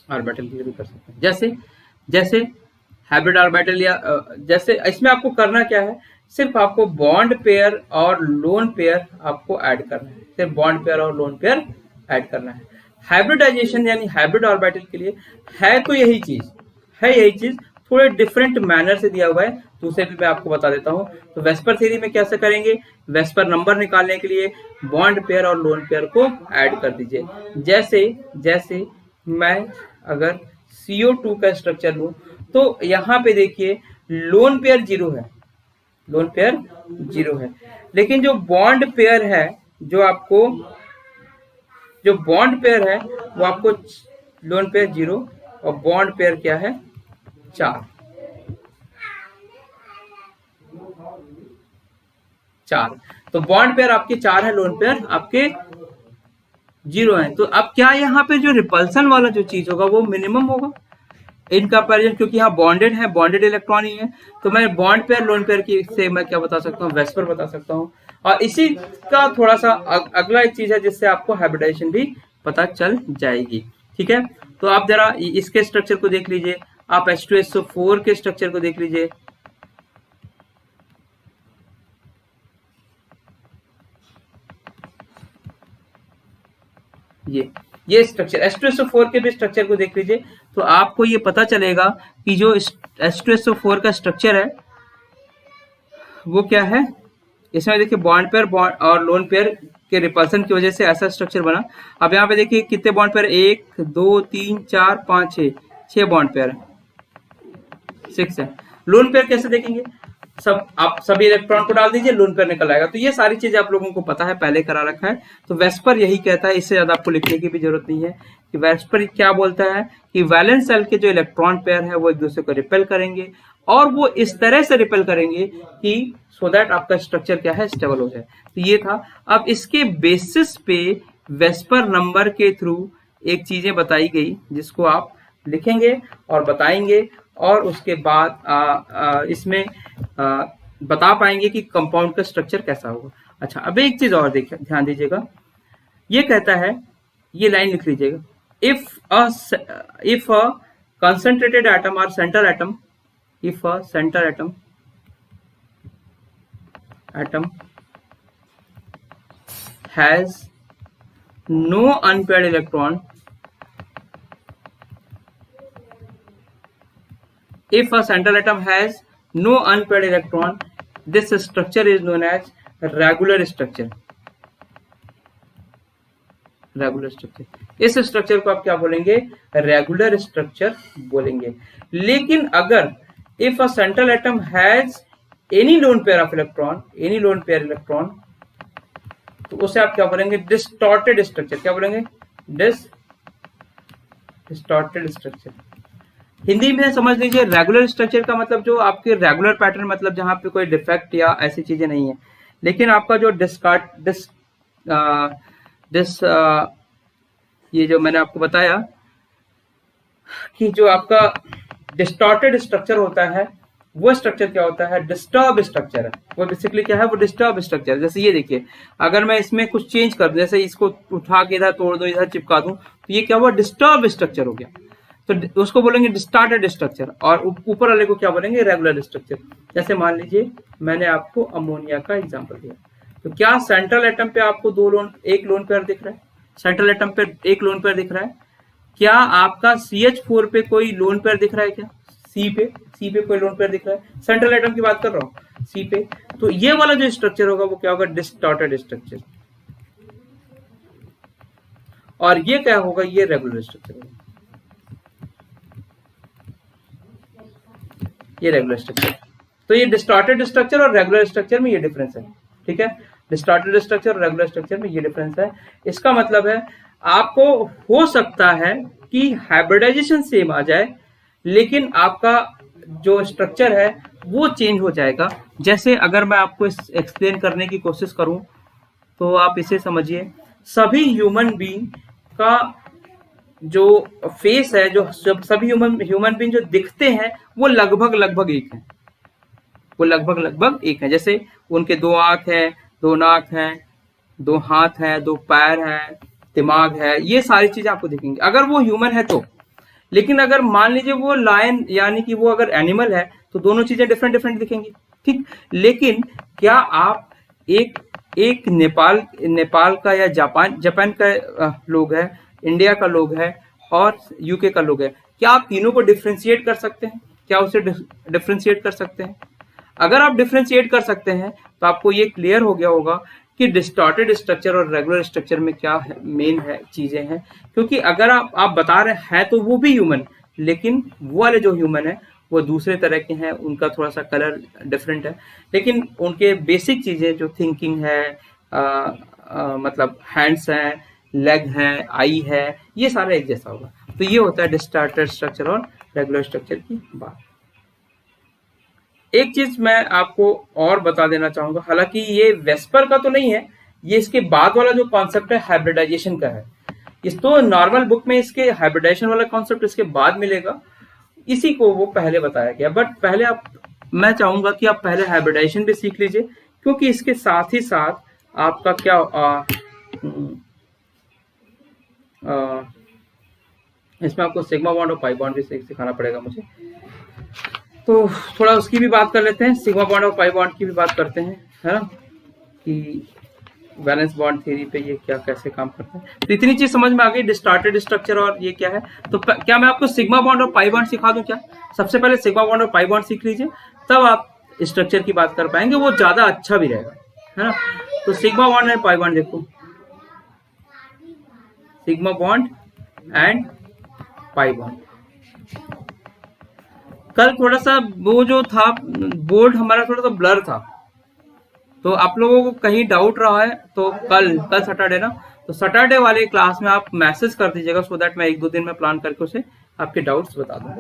ऑर्बिटल के लिए भी कर सकते हैं, जैसे हाइब्रिड ऑर्बिटल, या जैसे इसमें आपको करना क्या है, सिर्फ आपको बॉन्ड पेयर और लोन पेयर आपको ऐड करना है, सिर्फ बॉन्ड पेयर और लोन पेयर ऐड करना है। हाइब्रिडाइजेशन यानी हाइब्रिड ऑर्बिटल के लिए है तो यही चीज थोड़े डिफरेंट मैनर से दिया हुआ है, तो उसे भी मैं आपको बता देता हूं। तो वेस्पर थ्योरी में कैसे करेंगे, वेस्पर नंबर निकालने के लिए बॉन्ड पेयर और लोन पेयर को ऐड कर दीजिए। जैसे मैं अगर CO2 का स्ट्रक्चर लूं तो यहाँ पे देखिए लोन पेयर जीरो है, लेकिन जो बॉन्ड पेयर है वो आपको लोन पेयर 0 और बॉन्ड पेयर क्या है 4। तो बॉन्ड पेयर आपके 4 है, लोन पेयर आपके 0 है। तो अब क्या यहाँ पे जो रिपल्सन वाला जो चीज होगा वो मिनिमम होगा, इन कंपैरिजन, क्योंकि यहाँ बॉन्डेड है, बॉन्डेड इलेक्ट्रॉन ही है, तो मैं बॉन्ड पेयर लोन पेयर की से मैं क्या बता सकता हूँ, वेस्पर बता सकता हूँ। और इसी का थोड़ा सा अगला एक चीज है जिससे आपको हाइब्रिडाइजेशन भी पता चल जाएगी। ठीक है, तो आप जरा इसके स्ट्रक्चर को देख लीजिए, आप H2SO4 के स्ट्रक्चर को देख लीजिए। ये स्ट्रक्चर H2SO4 के भी स्ट्रक्चर को देख लीजिए, तो आपको ये पता चलेगा कि जो H2SO4 का स्ट्रक्चर है वो क्या है। इसमें देखिए बॉन्ड पेयर बॉन्ड और लोन पेयर के रिपल्सन की वजह से ऐसा स्ट्रक्चर बना। अब यहाँ पे देखिए कितने बॉन्ड पेयर, 1 2 3 4 5 6 बॉन्ड पेयर है, 6 है। लोन पेयर कैसे देखेंगे, सब आप सभी इलेक्ट्रॉन को डाल दीजिए, लोन पेयर निकल आएगा। तो ये सारी चीजें आप लोगों को पता है, पहले करा रखा है। तो वेस्पर यही कहता है, इससे ज्यादा आपको लिखने की भी जरूरत नहीं है कि वेस्पर क्या बोलता है कि वैलेंस सेल के जो इलेक्ट्रॉन पेयर है वो एक दूसरे को रिपेल करेंगे, और वो इस तरह से रिपेल करेंगे कि सो दैट आपका स्ट्रक्चर क्या है, स्टेबल हो जाए। तो ये था। अब इसके बेसिस पे वेस्पर नंबर के थ्रू एक चीजें बताई गई जिसको आप लिखेंगे और बताएंगे, और उसके बाद इसमें बता पाएंगे कि कंपाउंड का स्ट्रक्चर कैसा होगा। अच्छा, अब एक चीज और देखिए, ध्यान दीजिएगा, ये कहता है, ये लाइन लिख लीजिएगा, if a concentrated atom or central atom, if a central atom has no unpaired electron, if a central atom has no unpaired electron, this structure is known as regular structure। Regular structure, इस structure को आप क्या बोलेंगे, regular structure बोलेंगे। लेकिन अगर if a central atom has any loan pair of electron, any lone pair electron, तो उसे आप क्या बोलेंगे, डिस्टॉर्टेड स्ट्रक्चर। क्या बोलेंगे, डिस्टॉर्टेड स्ट्रक्चर। हिंदी में समझ लीजिए, रेगुलर स्ट्रक्चर का मतलब जो आपके रेगुलर पैटर्न, मतलब जहां पे कोई डिफेक्ट या ऐसी चीजें नहीं है। लेकिन आपका जो ये जो मैंने आपको बताया कि जो आपका डिस्टॉर्टेड स्ट्रक्चर होता है, वो स्ट्रक्चर क्या होता है, डिस्टर्ब स्ट्रक्चर है। वो बेसिकली क्या है, वो डिस्टर्ब स्ट्रक्चर। जैसे ये देखिए, अगर मैं इसमें कुछ चेंज कर दूं, जैसे इसको उठा के इधर तोड़ दो, इधर चिपका दूं, तो ये क्या हुआ, डिस्टर्ब स्ट्रक्चर हो गया। तो उसको बोलेंगे डिस्टॉर्टेड स्ट्रक्चर, और ऊपर वाले को क्या बोलेंगे, रेगुलर स्ट्रक्चर। जैसे मान लीजिए मैंने आपको अमोनिया का एग्जांपल दिया, तो क्या सेंट्रल एटम पे आपको एक लोन पेयर दिख रहा है, सेंट्रल एटम पे एक लोन पेयर दिख रहा है। क्या आपका CH4 पे कोई लोन पेयर दिख रहा है, क्या सी पे कोई लोन पेयर दिख रहा है, सेंट्रल एटम की बात कर रहा हूं, सी पे। तो ये वाला जो स्ट्रक्चर होगा वो क्या होगा, डिस्टॉर्टेड स्ट्रक्चर, और ये क्या होगा, ये रेगुलर स्ट्रक्चर होगा, ये रेगुलर स्ट्रक्चर। तो ये डिस्टॉर्टेड स्ट्रक्चर और रेगुलर स्ट्रक्चर में ये डिफरेंस है। ठीक है, डिस्टॉर्टेड स्ट्रक्चर और रेगुलर स्ट्रक्चर में ये डिफरेंस है। इसका मतलब है आपको हो सकता है कि हाइब्रिडाइजेशन सेम आ जाए, लेकिन आपका जो स्ट्रक्चर है वो चेंज हो जाएगा। जैसे अगर मैं आपको एक्सप्लेन करने की कोशिश करूं तो आप इसे समझिए, सभी ह्यूमन बीइंग का जो फेस है, जो सभी ह्यूमन बीइंग जो दिखते हैं वो लगभग एक है, वो लगभग एक है। जैसे उनके 2 आंख है, 2 नाक है, 2 हाथ है, 2 पैर है, दिमाग है, ये सारी चीजें आपको दिखेंगी अगर वो ह्यूमन है तो। लेकिन अगर मान लीजिए वो लायन, यानी कि वो अगर एनिमल है, तो दोनों चीजें डिफरेंट दिखेंगी। ठीक, लेकिन क्या आप एक नेपाल का या जापान का लोग है, इंडिया का लोग है और यूके का लोग है, क्या आप तीनों को डिफ्रेंशिएट कर सकते हैं? क्या उसे डिफ्रेंशिएट कर सकते हैं? अगर आप डिफ्रेंशिएट कर सकते हैं तो आपको ये क्लियर हो गया होगा कि डिस्टॉर्टेड स्ट्रक्चर और रेगुलर स्ट्रक्चर में क्या है, मेन है चीजें हैं। क्योंकि अगर आप बता रहे हैं तो वो भी ह्यूमन, लेकिन वो वाले जो ह्यूमन है वो दूसरे तरह के हैं, उनका थोड़ा सा कलर डिफरेंट है, लेकिन उनके बेसिक चीजें जो थिंकिंग है, मतलब हैंड्स हैं, लेग है, आई है, ये सारा एक जैसा होगा। तो ये होता है डिस्टॉर्टेड स्ट्रक्चर और रेगुलर स्ट्रक्चर की बात। एक चीज मैं आपको और बता देना चाहूंगा, हालांकि ये वेस्पर का तो नहीं है, ये इसके बाद वाला जो कॉन्सेप्ट है हाइब्रिडाइजेशन का है। इस तो नॉर्मल बुक में इसके हाइब्रिडाइजेशन वाला कॉन्सेप्ट इसके बाद मिलेगा, इसी को वो पहले बताया गया। बट पहले मैं चाहूंगा कि आप पहले हाइब्रिडाइजेशन भी सीख लीजिए, क्योंकि इसके साथ ही साथ आपका क्या इसमें आपको सिग्मा बॉन्ड और पाई बॉन्ड भी सिखाना पड़ेगा मुझे। तो थोड़ा उसकी भी बात कर लेते हैं, सिग्मा बॉन्ड और पाई बॉन्ड की भी बात करते हैं, है ना, कि वैलेंस बॉन्ड थ्योरी पे ये क्या कैसे काम करता है। तो इतनी चीज समझ में आ गई, डिस्टार्टेड स्ट्रक्चर और ये क्या है। तो क्या मैं आपको सिग्मा बॉन्ड और पाई बॉन्ड सिखा दूं क्या? सबसे पहले सिग्मा बॉन्ड और पाई बॉन्ड सीख लीजिए, तब आप स्ट्रक्चर की बात कर पाएंगे, वो ज्यादा अच्छा भी रहेगा, है ना। तो sigma bond and pi bond देखो, sigma bond and pi bond. कल थोड़ा सा वो जो था बोर्ड हमारा थोड़ा सा ब्लर था, तो आप लोगों को कहीं डाउट रहा है तो कल सैटरडे ना, तो सैटरडे वाले क्लास में आप मैसेज कर दीजिएगा, सो दैट मैं 1-2 दिन में प्लान करके उसे आपके डाउट्स बता दूं।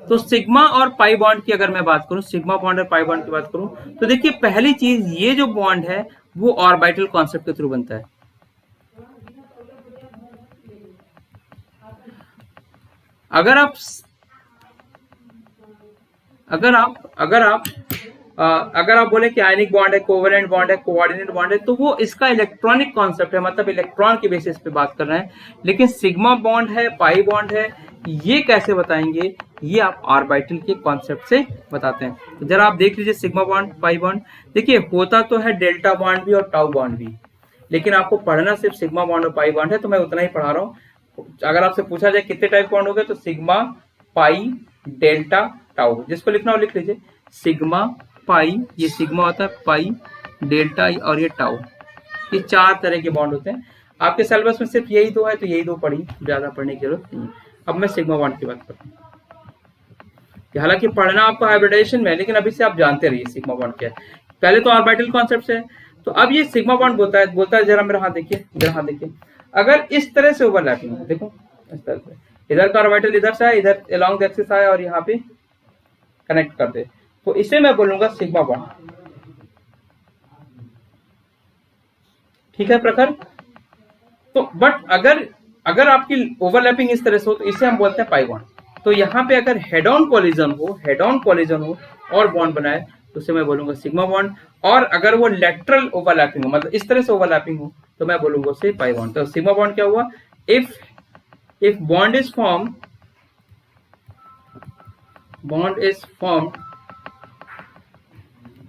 तो सिग्मा और पाई बॉन्ड की अगर मैं बात करूं, सिग्मा बॉन्ड और पाई बॉन्ड की बात करूं, तो देखिए पहली चीज, ये जो बॉन्ड है वो ऑर्बिटल कॉन्सेप्ट के थ्रू बनता है। अगर आप बोले कि आयनिक बॉन्ड है, कोवेलेंट बॉन्ड है, कोऑर्डिनेट बॉन्ड है, तो वो इसका इलेक्ट्रॉनिक कॉन्सेप्ट है, मतलब इलेक्ट्रॉन के बेसिस पे बात कर रहे हैं। लेकिन सिग्मा बॉन्ड है, पाई बॉन्ड है, ये कैसे बताएंगे, ये आप ऑर्बिटल के कॉन्सेप्ट से बताते हैं। तो जरा आप देख लीजिए सिग्मा बॉन्ड, पाई बॉन्ड। देखिए होता तो है डेल्टा बॉन्ड भी और टाउ बॉन्ड भी, लेकिन आपको पढ़ना सिर्फ सिग्मा बॉन्ड और पाई बॉन्ड है, तो मैं उतना ही पढ़ा रहा हूँ। अगर आपसे पूछा जाए कितने टाइप बॉन्ड हो गए, तो सिग्मा, पाई, डेल्टा, टाउ, जिसको लिखना हो लिख लीजिए। सिग्मा, पाई, ये सिग्मा होता है, पाई, डेल्टा और ये टाउ, ये 4 तरह के बॉन्ड होते हैं। आपके सिलेबस में सिर्फ यही 2 है, तो यही 2 पढ़ी, ज्यादा पढ़ने की जरूरत नहीं है। अब मैं सिग्मा बॉन्ड की बात करता हूँ, हालांकि पढ़ना आपको हाइब्रिडाइजेशन में है, लेकिन अभी से आप जानते रहिए सिग्मा बॉन्ड क्या है। पहले तो ऑर्बिटल कॉन्सेप्ट है। तो अब ये सिग्मा बॉन्ड बोलता है जरा मेरा हाथ देखिए, जरा हाथ देखिए, अगर इस तरह से ओवरलैपिंग हो, देखो इस तरह से, इधर का ऑर्बिटल इधर से है, इधर अलोंग द एक्सिस है और यहाँ पे कनेक्ट कर दे, तो इसे मैं बोलूंगा सिग्मा बॉन्ड। ठीक है प्रखर। तो बट अगर आपकी ओवरलैपिंग इस तरह से हो, तो इसे हम बोलते हैं पाई बॉन्ड। तो यहाँ पे अगर हेड ऑन कोलिजन हो और बॉन्ड बनाए, तो उसे मैं बोलूंगा सिग्मा बॉन्ड। और अगर वो लेटरल ओवरलैपिंग हो, मतलब इस तरह से ओवरलैपिंग हो, तो मैं बोलूंगा उसे पाई बॉन्ड। तो सिग्मा बॉन्ड क्या हुआ, if bond is formed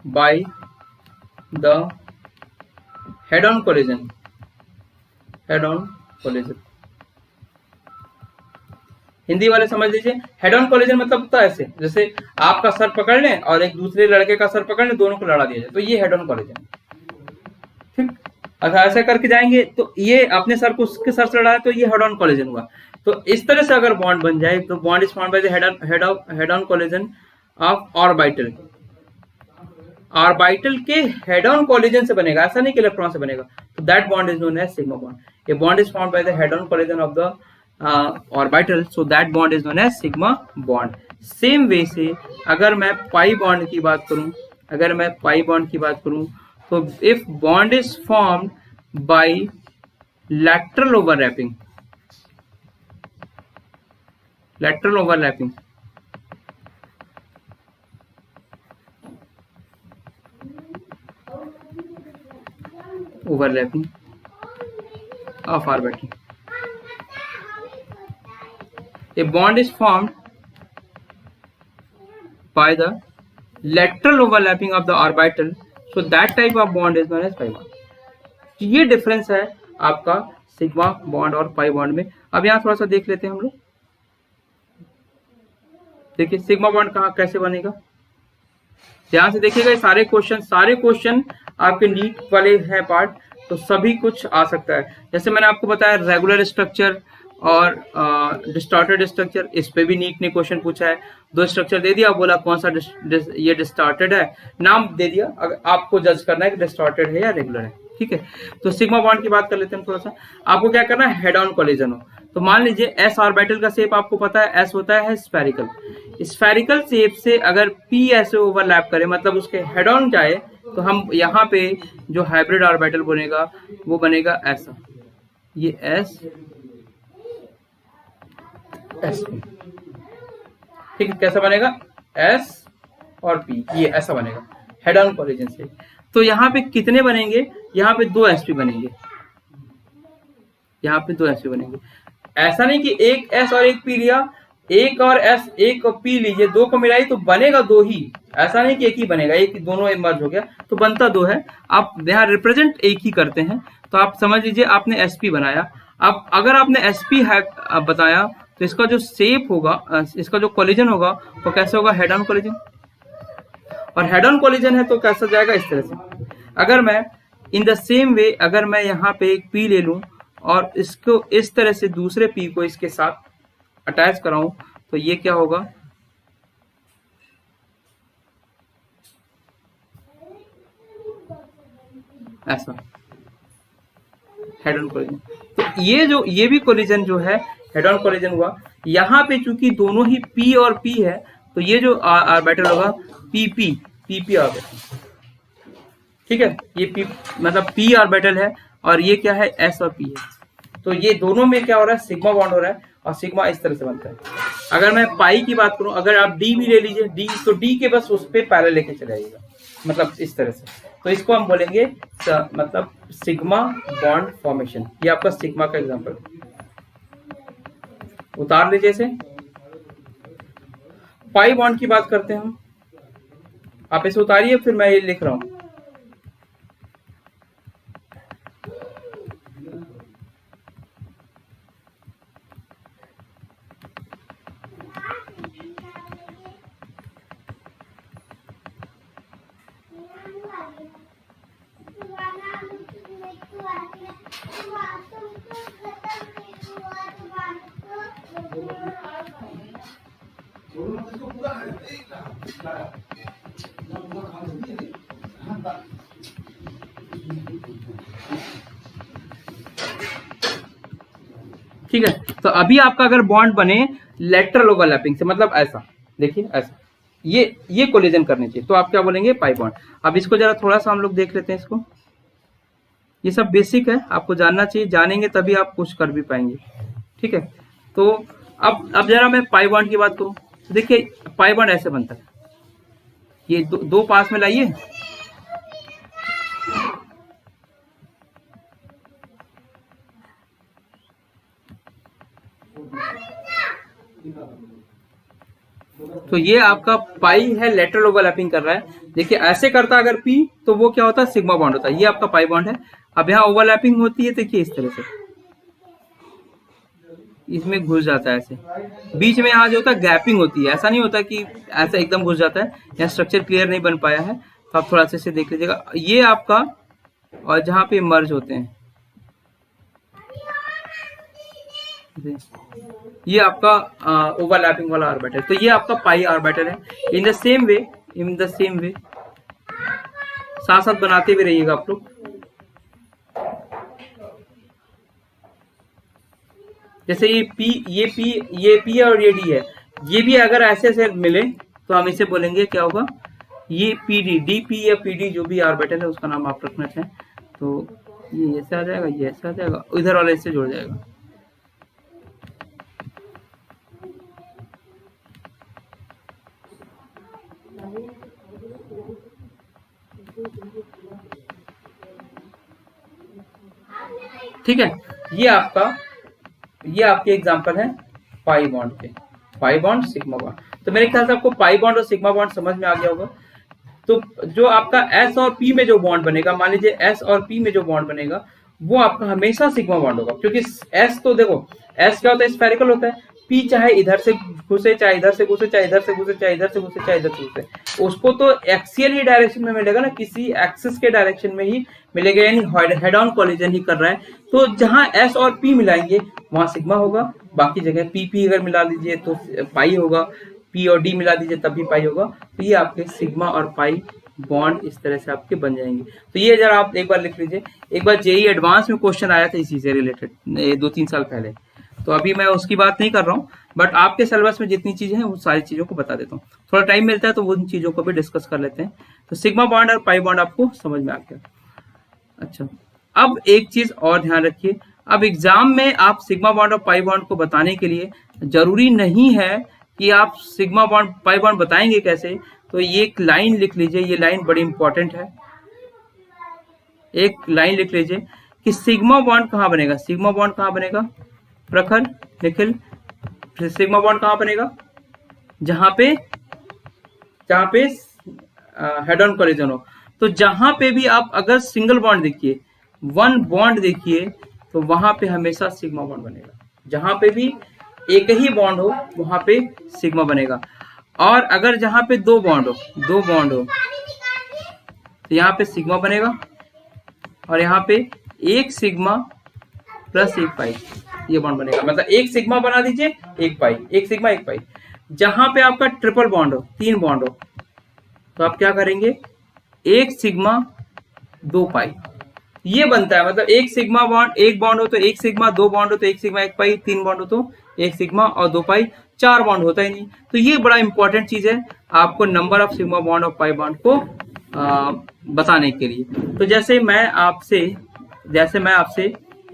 by the head on collision, Hindi वाले समझ लीजिए। हेड ऑन कोलिजन मतलब होता है ऐसे, जैसे आपका सर पकड़ लें और एक दूसरे लड़के का सर पकड़ लें, दोनों को लड़ा दिया जाए, तो ये हेड ऑन कोलिजन। ठीक, अगर ऐसे करके जाएंगे तो ये अपने सर को उसके सर से लड़ा है, तो ये हेड ऑन कोलिजन हुआ। तो इस तरह से अगर बॉन्ड बन जाए, तो bond is formed by the head on collision of orbital. Orbital के हेड ऑन कोलिजन से बनेगा, ऐसा नहीं कि इलेक्ट्रॉन से बनेगा, तो that bond is known as sigma bond. A bond is formed by the head on collision of the orbital, so that bond is known as sigma bond. Same way से अगर मैं पाई बॉन्ड की बात करूं, तो if bond is formed bye lateral overlapping, of orbital. A bond is formed by the lateral overlapping of the orbital, so that type of bond is known as pi bond. ये difference है आपका sigma bond और pi bond में। अब यहाँ थोड़ा सा देख लेते हैं हम लोग। देखिए सिग्मा बॉन्ड कहाँ कैसे बनेगा, ध्यान से देखिएगा। सारे क्वेश्चन आपके नीट वाले हैं पार्ट, तो सभी कुछ आ सकता है। जैसे मैंने आपको बताया रेगुलर स्ट्रक्चर और डिस्टॉर्टेड स्ट्रक्चर, इस पे भी नीट ने क्वेश्चन पूछा है। 2 स्ट्रक्चर दे दिया, बोला कौन सा ये डिस्टॉर्टेड है, नाम दे दिया, अगर आपको जज करना है कि डिस्टॉर्टेड है या रेगुलर है। ठीक है, तो सिग्मा बॉन्ड की बात कर लेते हैं थोड़ा सा। आपको क्या करना है, हेड ऑन कोलिजन हो। तो मान लीजिए एस ऑर्बिटल का शेप आपको पता है, एस होता है स्फेरिकल। स्फेरिकल शेप से अगर पी ऐसे ओवरलैप करे, मतलब उसके हेड ऑन जाए, तो हम यहाँ पे जो हाइब्रिड ऑर्बिटल बनेगा वो बनेगा ऐसा, ये एस ठीक है, कैसा बनेगा, S और P, ये ऐसा बनेगा हेड ऑन कोलिजन से। तो यहाँ पे कितने बनेंगे, यहाँ पे 2 sp बनेंगे, यहाँ पे 2 sp बनेंगे। ऐसा नहीं कि एक S और एक P लिया, एक और S एक और P लीजिए, 2 को मिलाई तो बनेगा 2 ही, ऐसा नहीं कि एक ही बनेगा, एक दोनों मर्ज हो गया तो बनता 2 है। आप यहाँ रिप्रेजेंट एक ही करते हैं, तो आप समझ लीजिए आपने sp बनाया। अब अगर आपने sp बताया तो इसका जो शेप होगा, इसका जो कोलिजन होगा वो कैसे होगा, हेड ऑन कोलिजन। और हेड ऑन कोलिजन है तो कैसा जाएगा, इस तरह से। अगर मैं इन द सेम वे, अगर मैं यहाँ पे एक P ले लूं और इसको इस तरह से दूसरे P को इसके साथ अटैच कराऊं तो ये क्या होगा, ऐसा हेड ऑन कोलिजन। तो ये भी कोलिजन जो है हेड ऑन कोलिजन हुआ। यहाँ पे चूंकि दोनों ही P और P है तो ये जो ऑर्बिटल होगा PP ऑर्बिटल, ठीक है, ये P मतलब P ऑर्बिटल है और ये क्या है, S और P है। तो ये दोनों में क्या हो रहा है, सिग्मा बॉन्ड हो रहा है और सिग्मा इस तरह से बनता है। अगर मैं पाई की बात करूं, अगर आप D भी ले लीजिए, D तो D के बस उस पर पैरेलल लेके चले आइएगा, मतलब इस तरह से। तो इसको हम बोलेंगे मतलब सिग्मा बॉन्ड फॉर्मेशन। ये आपका सिग्मा का एग्जांपल, उतार लीजिए इसे। पाई बॉन्ड की बात करते हैं हम, आप इसे उतारिए, फिर मैं ये लिख रहा हूं। ठीक है, तो अभी आपका अगर बॉन्ड बने लेटरल ओवरलैपिंग से, मतलब ऐसा देखिए, ऐसा ये कोलिजन करने चाहिए, तो आप क्या बोलेंगे, पाई बॉन्ड। अब इसको जरा थोड़ा सा हम लोग देख लेते हैं इसको। ये सब बेसिक है, आपको जानना चाहिए, जानेंगे तभी आप कुछ कर भी पाएंगे। ठीक है, तो अब जरा मैं पाई बॉन्ड की बात करूं तो देखिए पाई बॉन्ड ऐसे बनता है, ये दो पास में लाइए, तो ये आपका पाई है, लेटरल ओवरलैपिंग कर रहा है। देखिए ऐसे करता अगर P तो वो क्या होता है, सिग्मा बॉन्ड होता है। ये आपका पाई बॉन्ड है। अब यहाँ ओवरलैपिंग होती है, देखिए इस तरह से इसमें घुस जाता है, ऐसे बीच में यहाँ जो होता है गैपिंग होती है, ऐसा नहीं होता कि ऐसा एकदम घुस जाता है। यहाँ स्ट्रक्चर क्लियर नहीं बन पाया है तो आप थोड़ा सा इसे देख लीजिएगा। ये आपका, और जहाँ पे मर्ज होते हैं, ये आपका ओवरलैपिंग वाला ऑर्बिटल, तो ये आपका पाई ऑर्बिटल है। इन द सेम वे साथ साथ बनाते भी रहिएगा आप लोग। जैसे ये P और ये D है, ये भी अगर ऐसे ऐसे मिले तो हम इसे बोलेंगे क्या होगा, ये PD, DP या PD जो भी ऑर्बिटल है उसका नाम आप रखना चाहें तो ये ऐसे आ जाएगा, ये ऐसे आ जाएगा, इधर वाला इससे जुड़ जाएगा। ठीक है, ये आपके एग्जांपल है पाई बॉन्ड के, पाई बॉन्ड सिग्मा बॉन्ड। तो मेरे ख्याल से आपको पाई बॉन्ड और सिग्मा बॉन्ड समझ में आ गया होगा। तो जो आपका S और P में जो बॉन्ड बनेगा, मान लीजिए S और P में जो बॉन्ड बनेगा वो आपका हमेशा सिग्मा बॉन्ड होगा, क्योंकि S तो देखो S क्या होता है, स्फेरिकल होता है। P चाहे इधर से घुसे, चाहे इधर से घुसे, चाहे इधर से घुसे, चाहे इधर से घुसे, चाहे इधर से घुसे, उसको तो एक्सियल ही डायरेक्शन में मिलेगा ना, किसी एक्सिस के डायरेक्शन में ही मिलेगा, यानी हेड ऑन कोलिजन ही कर रहा है। तो जहां S और P मिलाएंगे वहां सिग्मा होगा, बाकी जगह PP अगर मिला दीजिए तो पाई होगा, P और D मिला दीजिए तब भी पाई होगा। तो ये आपके सिग्मा और पाई बॉन्ड इस तरह से आपके बन जाएंगे। तो ये जरा आप एक बार लिख लीजिए। एक बार जेई एडवांस में क्वेश्चन आया था इसी से रिलेटेड 2-3 साल पहले, तो अभी मैं उसकी बात नहीं कर रहा हूँ, बट आपके सिलेबस में जितनी चीजें हैं वो सारी चीजों को बता देता हूँ। थोड़ा टाइम मिलता है तो उन चीजों को भी डिस्कस कर लेते हैं। तो सिग्मा बॉन्ड और पाई बॉन्ड आपको समझ में आ गया। अच्छा, अब एक चीज और ध्यान रखिए, अब एग्जाम में आप सिग्मा बॉन्ड और पाई बॉन्ड को बताने के लिए जरूरी नहीं है कि आप सिग्मा बॉन्ड पाई बॉन्ड बताएंगे कैसे, तो ये एक लाइन लिख लीजिए, ये लाइन बड़ी इंपॉर्टेंट है। एक लाइन लिख लीजिए कि सिग्मा बॉन्ड कहाँ बनेगा, सिग्मा बॉन्ड कहाँ बनेगा, प्रखर, निखिल, सिग्मा बॉन्ड कहाँ बनेगा, जहां पे हेड ऑन कोलिजन हो। तो जहां पे भी आप अगर सिंगल बॉन्ड देखिए, वन बॉन्ड देखिए, तो वहां पे हमेशा सिग्मा बॉन्ड बनेगा। जहां पे भी एक ही बॉन्ड हो वहां पे सिग्मा बनेगा। और अगर जहां पे दो बॉन्ड हो तो यहाँ पे सिग्मा बनेगा, और यहाँ पे एक सिग्मा प्लस एक पाई, ये बॉन्ड बनेगा। मतलब एक सिग्मा बना दीजिए, एक पाई, एक सिग्मा एक पाई। जहां पे आपका ट्रिपल बॉन्ड हो, तीन बॉन्ड हो, तो आप क्या करेंगे, एक सिग्मा दो पाई, ये बनता है। मतलब एक सिग्मा बॉन्ड, एक बॉन्ड हो तो एक सिग्मा, दो बॉन्ड हो तो एक सिग्मा एक पाई, तीन बॉन्ड हो तो एक सिग्मा और दो पाई, चार बॉन्ड होता ही नहीं। तो ये बड़ा इंपॉर्टेंट चीज है आपको नंबर ऑफ सिग्मा बॉन्ड और पाई बॉन्ड को बताने के लिए। तो जैसे मैं आपसे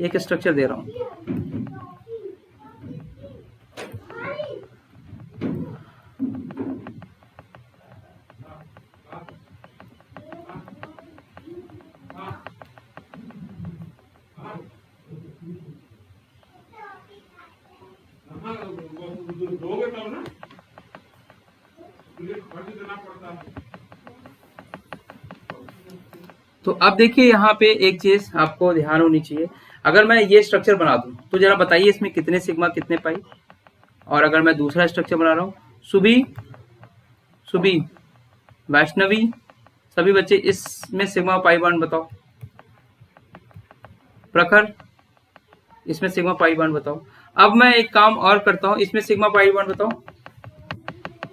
एक स्ट्रक्चर दे रहा हूं, तो अब देखिए यहाँ पे एक चीज आपको ध्यान होनी चाहिए। अगर मैं ये स्ट्रक्चर बना दूं तो जरा बताइए इसमें कितने सिग्मा कितने पाई। और अगर मैं दूसरा स्ट्रक्चर बना रहा हूँ, सुबी, वैष्णवी, सभी बच्चे, इसमें सिग्मा पाई बॉन्ड बताओ। प्रखर, इसमें सिग्मा पाई बॉन्ड बताओ। अब मैं एक काम और करता हूँ, इसमें सिग्मा पाई बॉन्ड बताओ।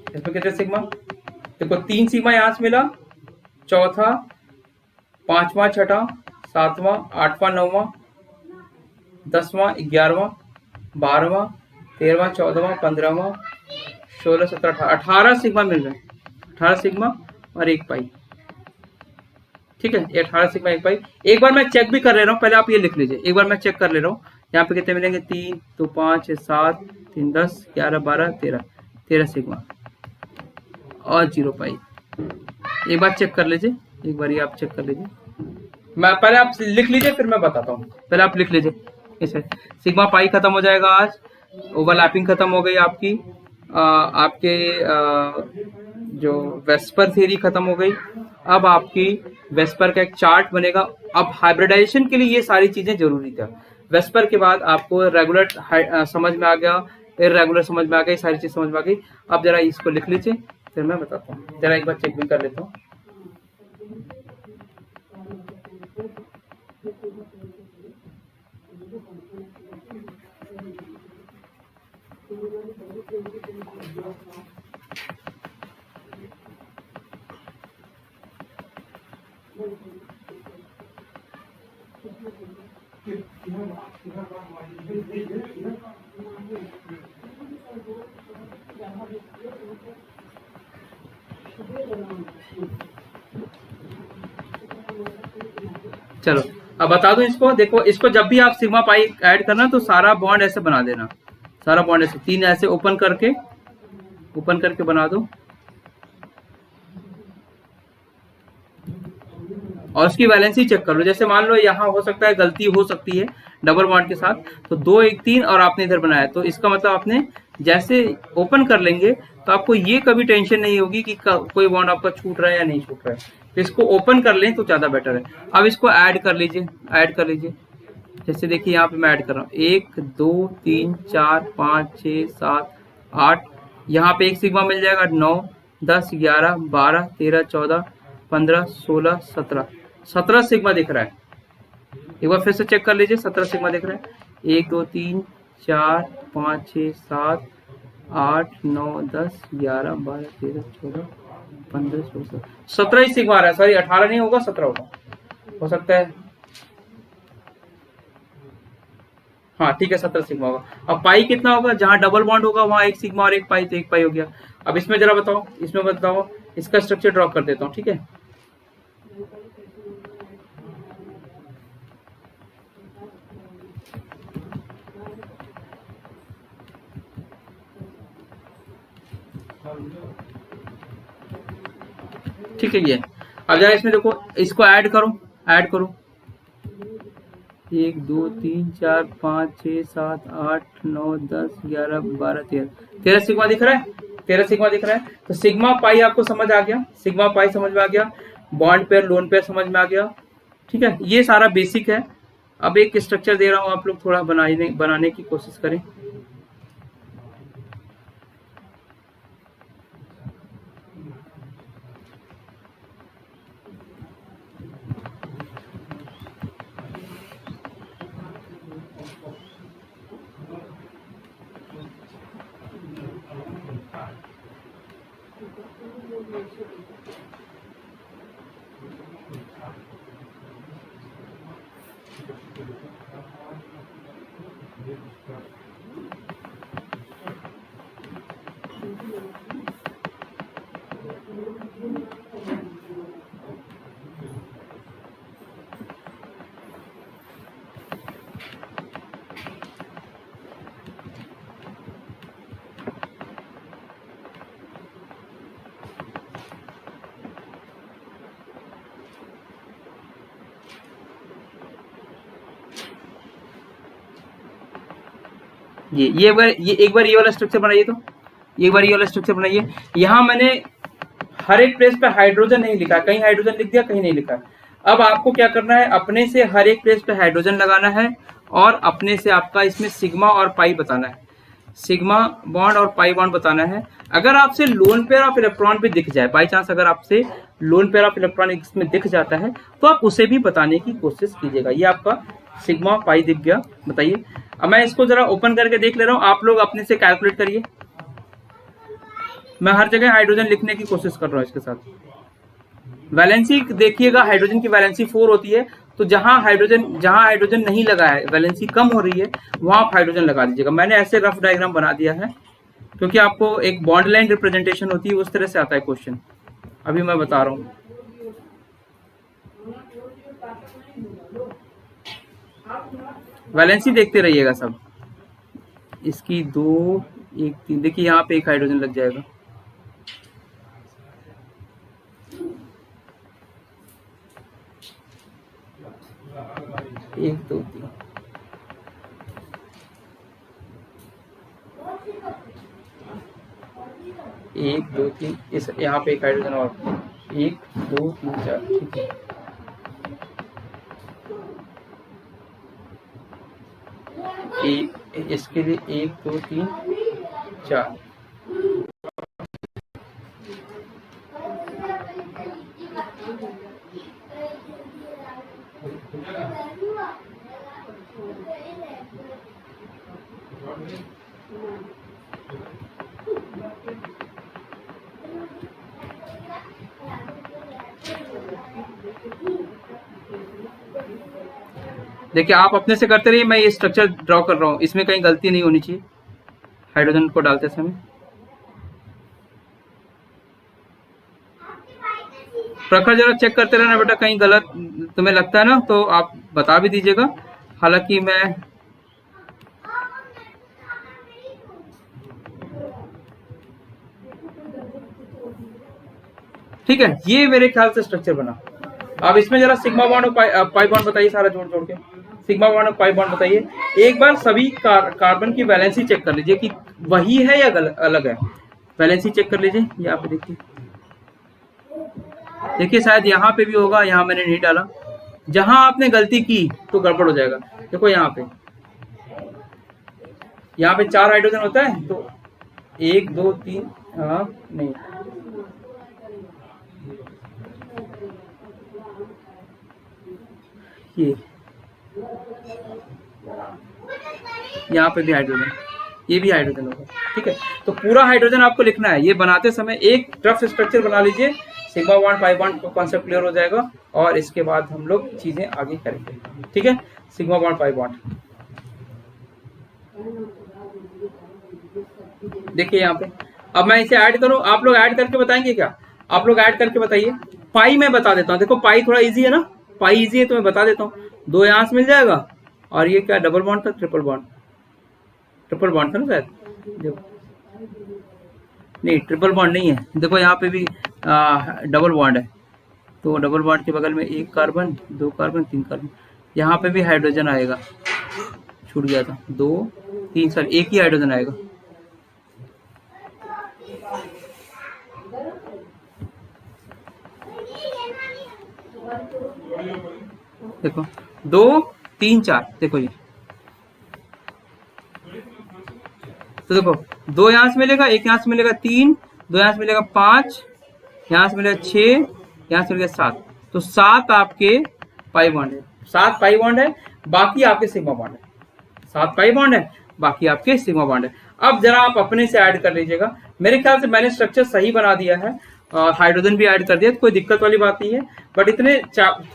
इसमें कितने सिग्मा, देखो तीन सिग्मा यहां से मिला, चौथा, पांचवा, छठा, सातवां, आठवां, नौवां, 10वां, 11वां, 12वां, 13वां, 14वां, 15वां, 16, 17, 18 सिग्मा मिल रहे हैं। 18 सिग्मा और एक पाई, ठीक है, 18 सिग्मा एक पाई। एक बार मैं चेक भी कर ले रहा हूँ, पहले आप ये लिख लीजिए, एक बार मैं चेक कर ले रहा हूँ। यहाँ पे कितने मिलेंगे, 3 2 5 6 7 3 10 11 12 13 सिग्मा और 0 पाई। एक बार चेक कर लीजिए, एक बार ये आप चेक कर लीजिए। मैं पहले आप लिख लीजिए फिर मैं बताता हूँ। पहले आप लिख लीजिए, इसे सिग्मा पाई खत्म हो जाएगा आज, ओवरलैपिंग खत्म हो गई आपकी, आपके जो वेस्पर थ्योरी खत्म हो गई। अब आपकी वेस्पर का एक चार्ट बनेगा। अब हाइब्रिडाइजेशन के लिए ये सारी चीजें जरूरी था। वेस्पर के बाद आपको रेगुलर समझ में आ गया, इरेगुलर समझ में आ गई, सारी चीज समझ में आ गई। अब जरा इसको लिख लीजिए फिर मैं बताता हूँ। जरा एक बार चेक भी कर लेता हूँ। चलो अब बता दूं इसको, देखो इसको जब भी आप सिग्मा पाई ऐड करना तो सारा बॉन्ड ऐसे बना देना, सारा बॉन्ड ऐसे तीन ऐसे ओपन करके बना दो। और उसकी वैलेंसी चेक कर लो। जैसे मान लो यहाँ हो सकता है गलती हो सकती है डबल बॉन्ड के साथ, तो 2 1 3 और आपने इधर बनाया, तो इसका मतलब आपने जैसे ओपन कर लेंगे तो आपको ये कभी टेंशन नहीं होगी कि कोई बॉन्ड आपका छूट रहा है या नहीं छूट रहा है। तो इसको ओपन कर लें तो ज्यादा बेटर है। अब इसको ऐड कर लीजिए। जैसे देखिए यहाँ पे मैं ऐड कर रहा हूँ 1 2 3 4 5 6 7 8, यहाँ पे एक सिग्मा मिल जाएगा, 9 10 11 12 13 14 15 16 17 सिग्मा दिख रहा है। एक बार फिर से चेक कर लीजिए, 17 सिग्मा दिख रहा है। 1 2 3 4 5 6 7 8 9 10 11 12 13 14 15 16 17 ही सिग्मा आ रहा है। सॉरी 18 नहीं होगा, 17 होगा, हो सकता है। हाँ ठीक है, 17 सिग्मा होगा। अब पाई कितना होगा, जहां डबल बॉन्ड होगा वहां एक सिग्मा और एक पाई, तो एक पाई हो गया। अब इसमें जरा बताओ, इसका स्ट्रक्चर ड्रॉ कर देता हूँ, ठीक है। ठीक है। ये अब जरा इसमें देखो, इसको ऐड करो, ऐड करो। 1 2 3 4 5 6 7 8 9 10 11 12 13 सिग्मा दिख रहा है, 13 सिग्मा दिख रहा है। तो सिग्मा पाई आपको समझ आ गया, सिग्मा पाई समझ में आ गया, बॉन्ड पेयर लोन पेयर समझ में आ गया। ठीक है, ये सारा बेसिक है। अब एक स्ट्रक्चर दे रहा हूं, आप लोग थोड़ा बनाने की कोशिश करें। ये एक बार ये वाला स्ट्रक्चर बनाइए। तो एक बार ये वाला स्ट्रक्चर बनाइए। यहाँ मैंने हर एक प्लेस पे हाइड्रोजन नहीं लिखा, कहीं हाइड्रोजन लिख दिया, कहीं नहीं लिखा। अब आपको क्या करना है, अपने से हर एक प्लेस पे हाइड्रोजन लगाना है और अपने से आपका इसमें सिग्मा और पाई बताना है, सिग्मा बॉन्ड और पाई बॉन्ड बताना है। अगर आपसे लोन पेयर ऑफ इलेक्ट्रॉन भी दिख जाए, बाई चांस अगर आपसे लोन पेयर ऑफ इलेक्ट्रॉन इसमें दिख जाता है, तो आप उसे भी बताने की कोशिश कीजिएगा। ये आपका सिग्मा पाई दिख गया, बताइए। अब मैं इसको जरा ओपन करके देख ले रहा हूं, आप लोग अपने से कैलकुलेट करिए। मैं हर जगह हाइड्रोजन लिखने की कोशिश कर रहा हूं इसके साथ। वैलेंसी देखिएगा, हाइड्रोजन की वैलेंसी 4 होती है, तो जहां हाइड्रोजन नहीं लगा है, वैलेंसी कम हो रही है, वहां आप हाइड्रोजन लगा दीजिएगा। मैंने ऐसे रफ डायग्राम बना दिया है, क्योंकि आपको एक बॉन्ड लाइन रिप्रेजेंटेशन होती है, उस तरह से आता है क्वेश्चन। अभी मैं बता रहा हूं। वैलेंसी देखते रहिएगा सब। इसकी 2 1 3, देखिए यहाँ पे एक हाइड्रोजन लग जाएगा। एक 2 3, एक 2 3, इस यहाँ पे एक हाइड्रोजन और 1 2 3 4। ठीक है, इसके लिए 1 2 3 4। देखिए, आप अपने से करते रहिए, मैं ये स्ट्रक्चर ड्रॉ कर रहा हूँ, इसमें कहीं गलती नहीं होनी चाहिए हाइड्रोजन को डालते समय। प्रखर जरा चेक करते रहना बेटा, कहीं गलत तुम्हें लगता है ना तो आप बता भी दीजिएगा। हालांकि मैं ठीक है, ये मेरे ख्याल से स्ट्रक्चर बना। अब इसमें जरा सिग्मा बॉन्ड और पाई बॉन्ड बताइए, सारा जोड़ जोड़ के सिग्मा बॉन्ड और पाई बॉन्ड बताइए। एक बार सभी कार्बन की वैलेंसी चेक कर लीजिए कि वही है या अलग है। वैलेंसी चेक कर लीजिए, यहाँ पे देखिए, देखिए शायद यहाँ पे भी होगा, यहाँ मैंने नहीं डाला। जहां आपने गलती की तो गड़बड़ हो जाएगा। देखो यहाँ पे 4 हाइड्रोजन होता है, तो 1 2 3, हाँ नहीं, ये यहाँ पे भी हाइड्रोजन, ये भी हाइड्रोजन होगा। ठीक है, तो पूरा हाइड्रोजन आपको लिखना है। ये बनाते समय एक रफ स्ट्रक्चर बना लीजिए, सिग्मा बॉन्ड पाई बॉन्ड का कॉन्सेप्ट क्लियर हो जाएगा, और इसके बाद हम लोग चीजें आगे करेंगे। ठीक है, सिग्मा बॉन्ड पाई बॉन्ड देखिए यहाँ पे। अब मैं इसे ऐड करूं, आप लोग ऐड करके बताएंगे क्या? आप लोग ऐड करके बताइए। पाई मैं बता देता हूँ, देखो पाई थोड़ा इजी है ना, पाई इजी है तो मैं बता देता हूँ। 2 यहाँ से मिल जाएगा, और ये क्या डबल बॉन्ड था, ट्रिपल बॉन्ड था ना शायद, देखो नहीं ट्रिपल बॉन्ड नहीं है, देखो यहाँ पे भी डबल बॉन्ड है, तो डबल बॉन्ड के बगल में एक कार्बन, दो कार्बन, तीन कार्बन, यहाँ पे भी हाइड्रोजन आएगा, छूट गया था, दो तीन, सर एक ही हाइड्रोजन आएगा। देखो दो तीन चार, देखो ये, तो देखो दो यहाँ से मिलेगा, एक यहाँ से मिलेगा, तीन, दो यहाँ से मिलेगा, पांच, यहाँ से मिलेगा, छह, यहाँ से मिलेगा, सात, तो सात आपके पाई बॉन्ड है, सात पाई बॉन्ड है, बाकी आपके सिग्मा बॉन्ड है, सात पाई बॉन्ड है, बाकी आपके सिग्मा बॉन्ड है। अब जरा आप अपने से ऐड कर लीजिएगा, मेरे ख्याल से मैंने स्ट्रक्चर सही बना दिया है, हाइड्रोजन भी ऐड कर दिया, तो कोई दिक्कत वाली बात नहीं है, बट इतने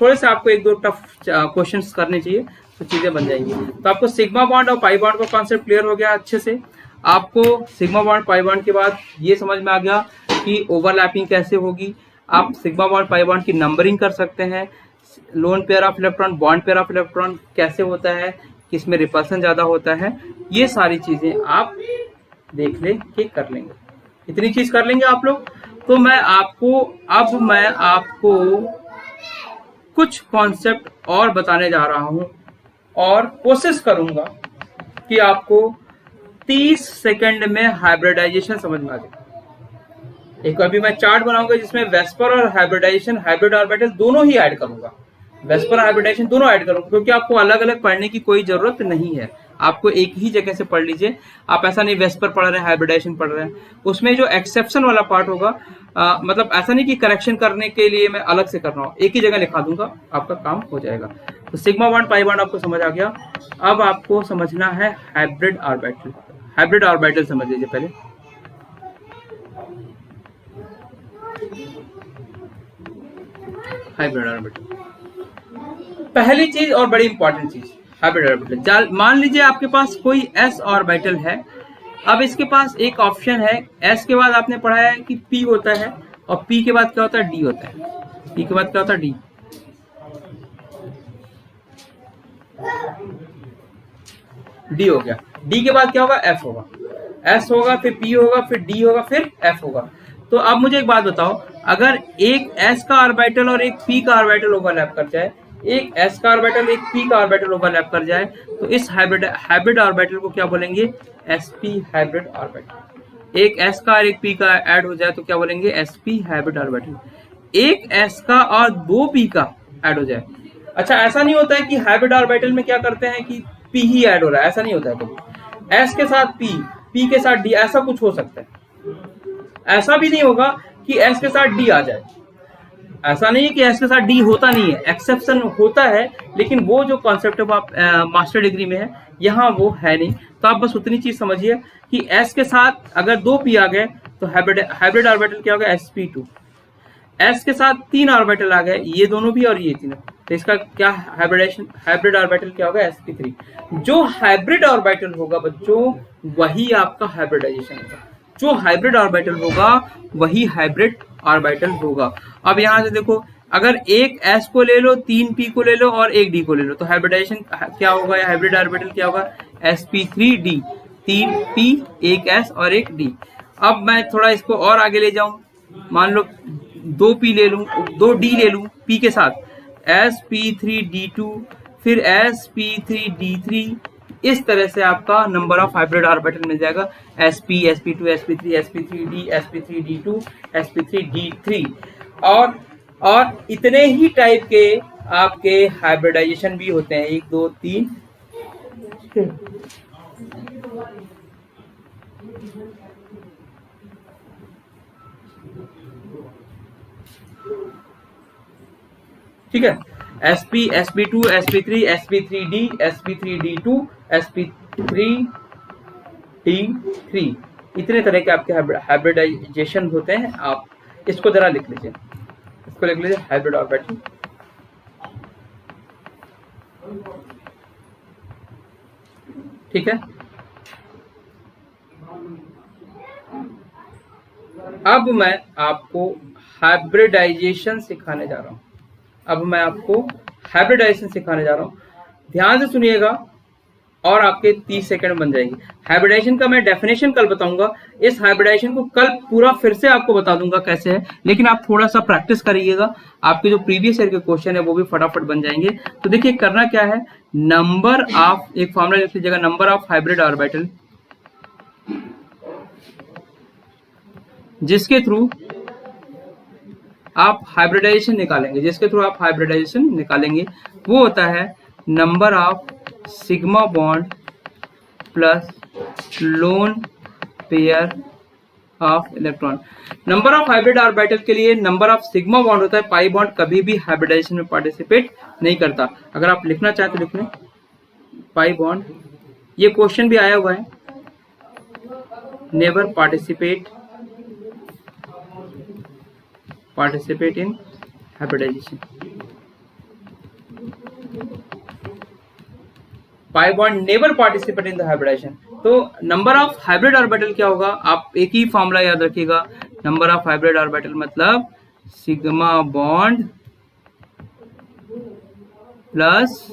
थोड़े से आपको एक दो टफ क्वेश्चंस करने चाहिए तो चीजें बन जाएंगी। तो आपको सिग्मा बॉन्ड और पाई बॉन्ड का कॉन्सेप्ट क्लियर हो गया अच्छे से। आपको सिग्मा बॉन्ड पाई बॉन्ड के बाद ये समझ में आ गया कि ओवरलैपिंग कैसे होगी, आप सिग्मा बॉन्ड पाई बॉन्ड की नंबरिंग कर सकते हैं, loan pair of electron, bond pair of electron कैसे होता है, किसमें रिपल्सन ज्यादा होता है, ये सारी चीजें आप देख लेंगे, कर लेंगे, इतनी चीज कर लेंगे आप लोग। तो मैं आपको कुछ कॉन्सेप्ट और बताने जा रहा हूं और कोशिश करूंगा कि आपको 30 सेकंड में हाइब्रिडाइजेशन समझ में आ जाए। एक अभी मैं चार्ट बनाऊंगा जिसमें वेस्पर और हाइब्रिडाइजेशन, हाइब्रिड ऑर्बिटल दोनों ही ऐड करूंगा, वेस्पर हाइब्रिडाइजेशन दोनों ऐड करूंगा, क्योंकि आपको अलग अलग पढ़ने की कोई जरूरत नहीं है, आपको एक ही जगह से पढ़ लीजिए। आप ऐसा नहीं वेस्पर पढ़ रहे हैं हाइब्रिडाइजेशन पढ़ रहे हैं, उसमें जो एक्सेप्शन वाला पार्ट होगा, मतलब ऐसा नहीं कि करेक्शन करने के लिए मैं अलग से कर रहा हूँ, एक ही जगह लिखा दूंगा, आपका काम हो जाएगा। तो सिग्मा बॉन्ड पाई बॉन्ड आपको समझ आ गया। अब आपको समझना है हाइब्रिड ऑर्बिटल, हाइब्रिड ऑर्बिटल समझ लीजिए पहले। हाइब्रिड ऑर्बिटल पहली चीज और बड़ी इंपॉर्टेंट चीज, हाइब्रिड ऑर्बिटल। मान लीजिए आपके पास कोई s ऑर्बिटल है, अब इसके पास एक ऑप्शन है, s के बाद आपने पढ़ा है कि p होता है और p के बाद क्या होता है, d होता है, p के बाद क्या होता है, d, d हो गया, d के बाद क्या होगा, f होगा, s होगा, फिर p होगा, फिर d होगा, फिर f होगा। तो अब मुझे एक बात बताओ, अगर एक s का ऑर्बिटल और एक p का ऑर्बिटल ओवरलैप कर जाए, एक s का ऑर्बिटल एक p का ऑर्बिटल ओवरलैप कर जाए, तो इस हाइब्रिड ऑर्बिटल को क्या बोलेंगे, sp हाइब्रिड ऑर्बिटल। एक s का और एक p का ऐड हो जाए तो क्या बोलेंगे, sp हाइब्रिड ऑर्बिटल। एक s का और दो p का ऐड हो जाए, अच्छा ऐसा नहीं होता है कि हाइब्रिड ऑर्बिटल में क्या करते हैं कि p ही ऐड हो रहा है, ऐसा नहीं होता है कभी, s के साथ p, p के साथ d, ऐसा कुछ हो सकता है। ऐसा भी नहीं होगा कि s के साथ d आ जाए, ऐसा नहीं है कि s के साथ d होता नहीं है, एक्सेप्शन होता है, लेकिन वो जो कॉन्सेप्ट है आप मास्टर डिग्री में है, यहाँ वो है नहीं। तो आप बस उतनी चीज समझिए कि s के साथ अगर दो p आ गए तो हाइब्रिड ऑर्बिटल क्या होगा, sp2। s के साथ तीन ऑर्बिटल आ गए, ये दोनों भी और ये तीनों, तो इसका क्या हाइब्रिड ऑर्बिटल क्या होगा, sp3। जो हाइब्रिड ऑर्बिटल होगा बच्चों वही आपका हाइब्रिडाइजेशन होगा, जो हाइब्रिड ऑर्बिटल होगा वही हाइब्रिड ऑर्बिटल होगा। अब यहां से देखो, अगर एक s को ले लो, तीन p को ले लो और एक d को ले लो, तो हाइब्रिडाइजेशन क्या होगा, या हाइब्रिड ऑर्बिटल क्या होगा, sp3d, तीन p, एक s और एक d। अब मैं थोड़ा इसको और आगे ले जाऊं, मान लो दो p ले लूं, दो d ले लूं p के साथ, sp3d2, फिर sp3d3, इस तरह से आपका नंबर ऑफ हाइब्रिड ऑर्बिटल मिल जाएगा, sp, sp2, sp3, sp3d, sp3d2, sp3d3, और इतने ही टाइप के आपके हाइब्रिडाइजेशन भी होते हैं, एक दो तीन, ठीक है, sp, sp2, sp3, sp3d, sp3d2, sp3d3, इतने तरह के आपके हाइब्रिडाइजेशन होते हैं। आप इसको जरा लिख लीजिए, इसको लिख लीजिए हाइब्रिड ऑर्बिटल। ठीक है, अब मैं आपको हाइब्रिडाइजेशन सिखाने जा रहा हूं, अब मैं आपको हाइब्रिडाइजेशन सिखाने जा रहा हूं, ध्यान से सुनिएगा और आपके 30 सेकंड बन जाएंगे। हाइब्रिडाइजेशन का मैं डेफिनेशन कल बताऊंगा, इस हाइब्रिडाइजेशन को कल पूरा फिर से आपको बता दूंगा कैसे है, लेकिन आप थोड़ा सा प्रैक्टिस करिएगा, आपके जो प्रीवियस ईयर के क्वेश्चन है वो भी फटाफट बन जाएंगे। तो देखिए करना क्या है, नंबर ऑफ, एक फॉर्मूला लिख लीजिएगा, नंबर ऑफ हाइब्रिड ऑर्बिटल जिसके थ्रू आप हाइब्रिडाइजेशन निकालेंगे, जिसके थ्रू आप हाइब्रिडाइजेशन निकालेंगे वो होता है number of sigma bond plus lone pair of electron. Number of hybrid orbital के लिए नंबर ऑफ सिग्मा बॉन्ड होता है, पाई बॉन्ड कभी भी हाइब्रिडाइजेशन में पार्टिसिपेट नहीं करता। अगर आप लिखना चाहें तो लिख लें पाई बॉन्ड, ये क्वेश्चन भी आया हुआ है, never participate in hybridisation. Pi bond never participate in the hybridisation. तो नंबर ऑफ हाइब्रिड ऑर्बिटल क्या होगा, आप एक ही फॉर्मूला याद रखिएगा, नंबर ऑफ हाइब्रिड ऑर्बिटल मतलब sigma bond plus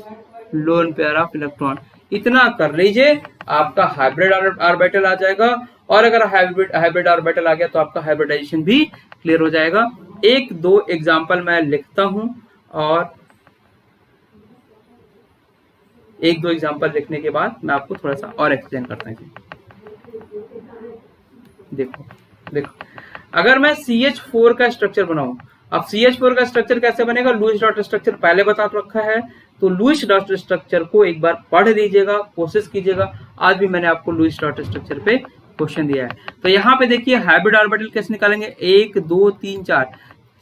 lone pair of electron. इतना कर लीजिए आपका हाइब्रिड ऑर्बिटल आ जाएगा, और अगर हाइब्रिड ऑर्बिटल आ गया तो आपका हाइब्रिडाइजेशन भी क्लियर हो जाएगा। एक दो एग्जांपल मैं लिखता हूं, और एक दो एग्जांपल लिखने के बाद मैं आपको थोड़ा सा और एक्सप्लेन करता हूँ। देखो अगर मैं CH4 का स्ट्रक्चर बनाऊं, अब CH4 का स्ट्रक्चर कैसे बनेगा, लुईस डॉट स्ट्रक्चर पहले बता रखा है, तो लुईस डॉट स्ट्रक्चर को एक बार पढ़ लीजिएगा, कोशिश कीजिएगा। आज भी मैंने आपको लुईस डॉट स्ट्रक्चर पे क्वेश्चन दिया है। तो यहाँ पे देखिए हाइब्रिड ऑर्बिटल कैसे निकालेंगे, 1 2 3 4,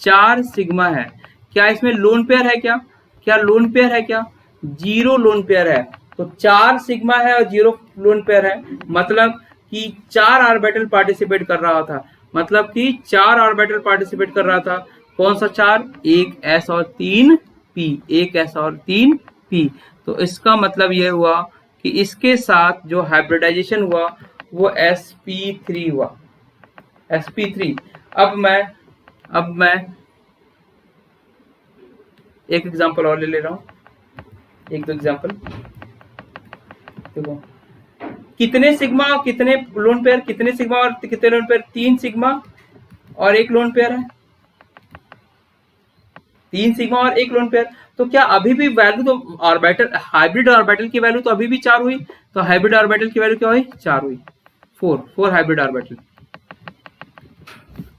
4 सिग्मा है। क्या इसमें लोन पेयर है, क्या लोन पेयर है, क्या 0 लोन पेयर है। तो 4 सिग्मा है और 0 लोन पेयर है, मतलब कि 4 ऑर्बिटल पार्टिसिपेट कर रहा था, मतलब कि 4 ऑर्बिटल पार्टिसिपेट कर रहा था। कौन सा 4, 1 s और 3 p, 1 s और 3 p। तो इसका मतलब यह हुआ कि इसके साथ जो हाइब्रिडाइजेशन हुआ वो sp3 हुआ, sp3। अब मैं एक एग्जांपल और ले ले रहा हूं, एक दो एग्जांपल देखो, कितने सिग्मा और कितने लोन पेयर, कितने सिग्मा और कितने लोन पेयर, 3 सिग्मा और 1 लोन पेयर है, 3 सिग्मा और 1 लोन पेयर। तो क्या अभी भी वैल्यू तो ऑर्बिटल, हाइब्रिड ऑर्बिटल की वैल्यू तो अभी भी 4 हुई, तो हाइब्रिड ऑर्बिटल की वैल्यू क्या हुई, 4 हुई, 4 हाइब्रिड ऑर्बिटल।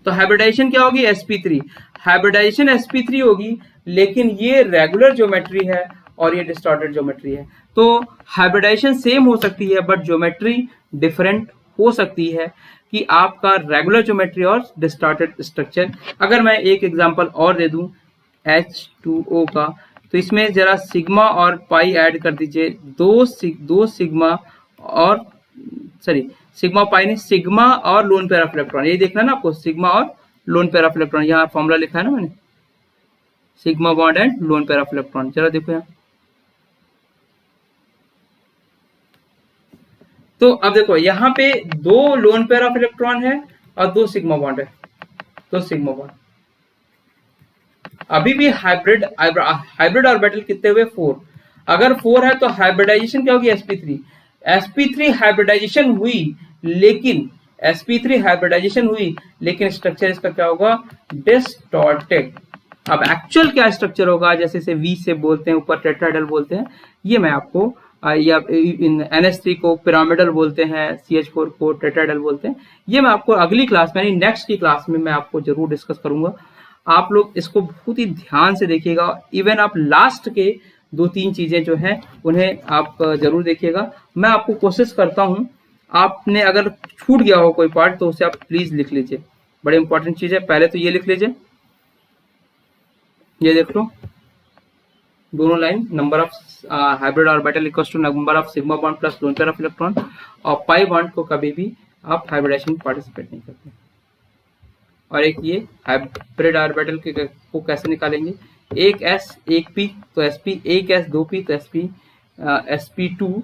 तो हाइब्रिडाइजेशन क्या होगी, sp3, हाइब्रिडाइजेशन sp3 होगी, लेकिन ये रेगुलर ज्योमेट्री है और ये डिस्टॉर्टेड ज्योमेट्री है। तो हाइब्रिडाइजेशन सेम हो सकती है बट ज्योमेट्री डिफरेंट हो सकती है, कि आपका रेगुलर ज्योमेट्री और डिस्टॉर्टेड स्ट्रक्चर। अगर मैं एक एग्जांपल और दे दूं H2O का, तो इसमें जरा सिग्मा और पाई ऐड कर दीजिए, दो सिग्मा और सॉरी सिग्मा पाई नहीं, सिग्मा और लोन पेयर ऑफ इलेक्ट्रॉन, यही देखना ना आपको, सिग्मा और लोन पेयर ऑफ इलेक्ट्रॉन, यहाँ फॉर्मूला लिखा है ना मैंने, sigma bond and loan pair of electron. चलो देखो यहाँ, तो अब देखो यहाँ पे 2 लोन पेयर ऑफ इलेक्ट्रॉन है और 2 सिग्मा बॉन्ड है, 2 सिग्मा बॉन्ड। अभी भी हाइब्रिड ऑर्बिटल कितने हुए, 4। अगर 4 है तो हाइब्रिडाइजेशन क्या होगी, sp3। sp3 हाइब्रिडाइजेशन हुई, लेकिन sp3 हाइब्रिडाइजेशन हुई, लेकिन स्ट्रक्चर इसका क्या होगा, डिस्टॉर्टेड। अब एक्चुअल क्या स्ट्रक्चर होगा, जैसे से V से बोलते हैं, ऊपर टेट्राहेड्रल बोलते हैं, ये मैं आपको, या NH3 को पिरामिडल बोलते हैं, CH4 को टेट्राहेड्रल बोलते हैं, ये मैं आपको अगली क्लास में, नेक्स्ट की क्लास में मैं आपको जरूर डिस्कस करूंगा। आप लोग इसको बहुत ही ध्यान से देखिएगा, इवन आप लास्ट के 2-3 चीजें जो हैं उन्हें आप जरूर देखिएगा। मैं आपको कोशिश करता हूं, आपने अगर छूट गया हो कोई पार्ट तो उसे आप प्लीज लिख लीजिए, बड़ी इंपॉर्टेंट चीज है। पहले तो ये लिख लीजिए, ये देख लो दोनों line, number of hybrid orbital equals to number of sigma bond plus lone pair of electron, और पाई बॉन्ड को कभी भी आप हाइब्रिडाइजेशन पार्टिसिपेट नहीं करते। और एक ये हाइब्रिड ऑर्बिटल को कैसे निकालेंगे, एक s एक p तो sp, एक s 2p तो sp sp2,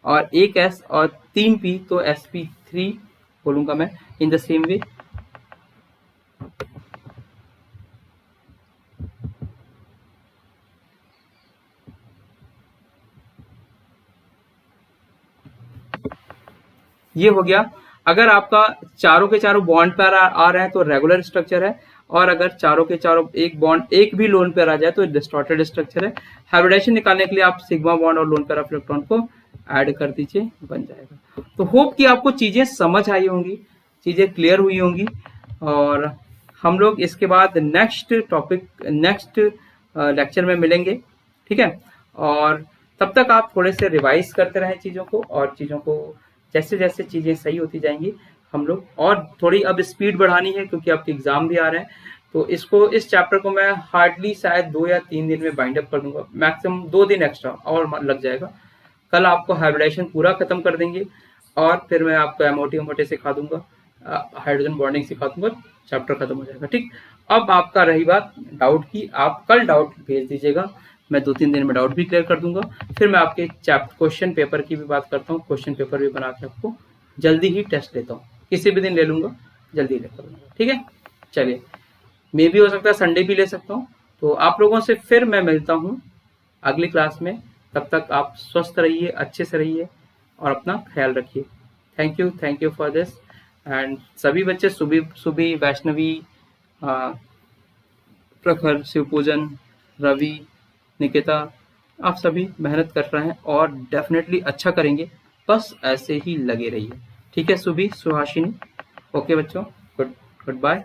और एक s और 3p तो sp3 बोलूंगा मैं, इन द सेम वे। ये हो गया। अगर आपका चारों के चारों बॉन्ड पेयर आ रहे हैं तो रेगुलर स्ट्रक्चर है, और अगर चारों के चारों एक बॉन्ड एक भी लोन पेयर आ जाए तो डिस्टॉर्टेड स्ट्रक्चर है। हाइब्रिडेशन निकालने के लिए आप सिग्मा बॉन्ड और लोन पेयर ऑफ इलेक्ट्रॉन को ऐड कर दीजिए, बन जाएगा। तो होप कि आपको चीजें समझ आई होंगी, चीजें क्लियर हुई होंगी, और हम लोग इसके बाद नेक्स्ट टॉपिक नेक्स्ट लेक्चर में मिलेंगे, ठीक है। और तब तक आप थोड़े से रिवाइज करते रहें चीज़ों को, और चीज़ों को जैसे जैसे चीज़ें सही होती जाएंगी हम लोग, और थोड़ी अब स्पीड बढ़ानी है क्योंकि आपके एग्जाम भी आ रहे हैं। तो इसको इस चैप्टर को मैं हार्डली शायद 2 या 3 दिन में बाइंड अप कर दूंगा, मैक्सिमम 2 दिन एक्स्ट्रा और लग जाएगा। कल आपको हाइब्रिडेशन पूरा खत्म कर देंगे, और फिर मैं आपको एमओटी सिखा दूंगा, हाइड्रोजन बॉन्डिंग सिखा दूंगा, चैप्टर खत्म हो जाएगा, ठीक। अब आपका रही बात डाउट की, आप कल डाउट भेज दीजिएगा, मैं 2-3 दिन में डाउट भी क्लियर कर दूंगा। फिर मैं आपके चैप्टर क्वेश्चन पेपर की भी बात करता हूँ, क्वेश्चन पेपर भी बना के आपको जल्दी ही टेस्ट लेता हूँ, किसी भी दिन ले लूंगा, जल्दी लेकर लूंगा, ठीक है। चलिए, मे भी हो सकता है संडे भी ले सकता हूँ। तो आप लोगों से फिर मैं मिलता हूँ अगली क्लास में। तब तक आप स्वस्थ रहिए, अच्छे से रहिए, और अपना ख्याल रखिए। Thank you for this. And सभी बच्चे सुबी, वैष्णवी, प्रखर, शिवपूजन, रवि, निकिता, आप सभी मेहनत कर रहे हैं और डेफिनेटली अच्छा करेंगे, बस ऐसे ही लगे रहिए, ठीक है। सुहासिनी, ओके बच्चों, गुड बाय।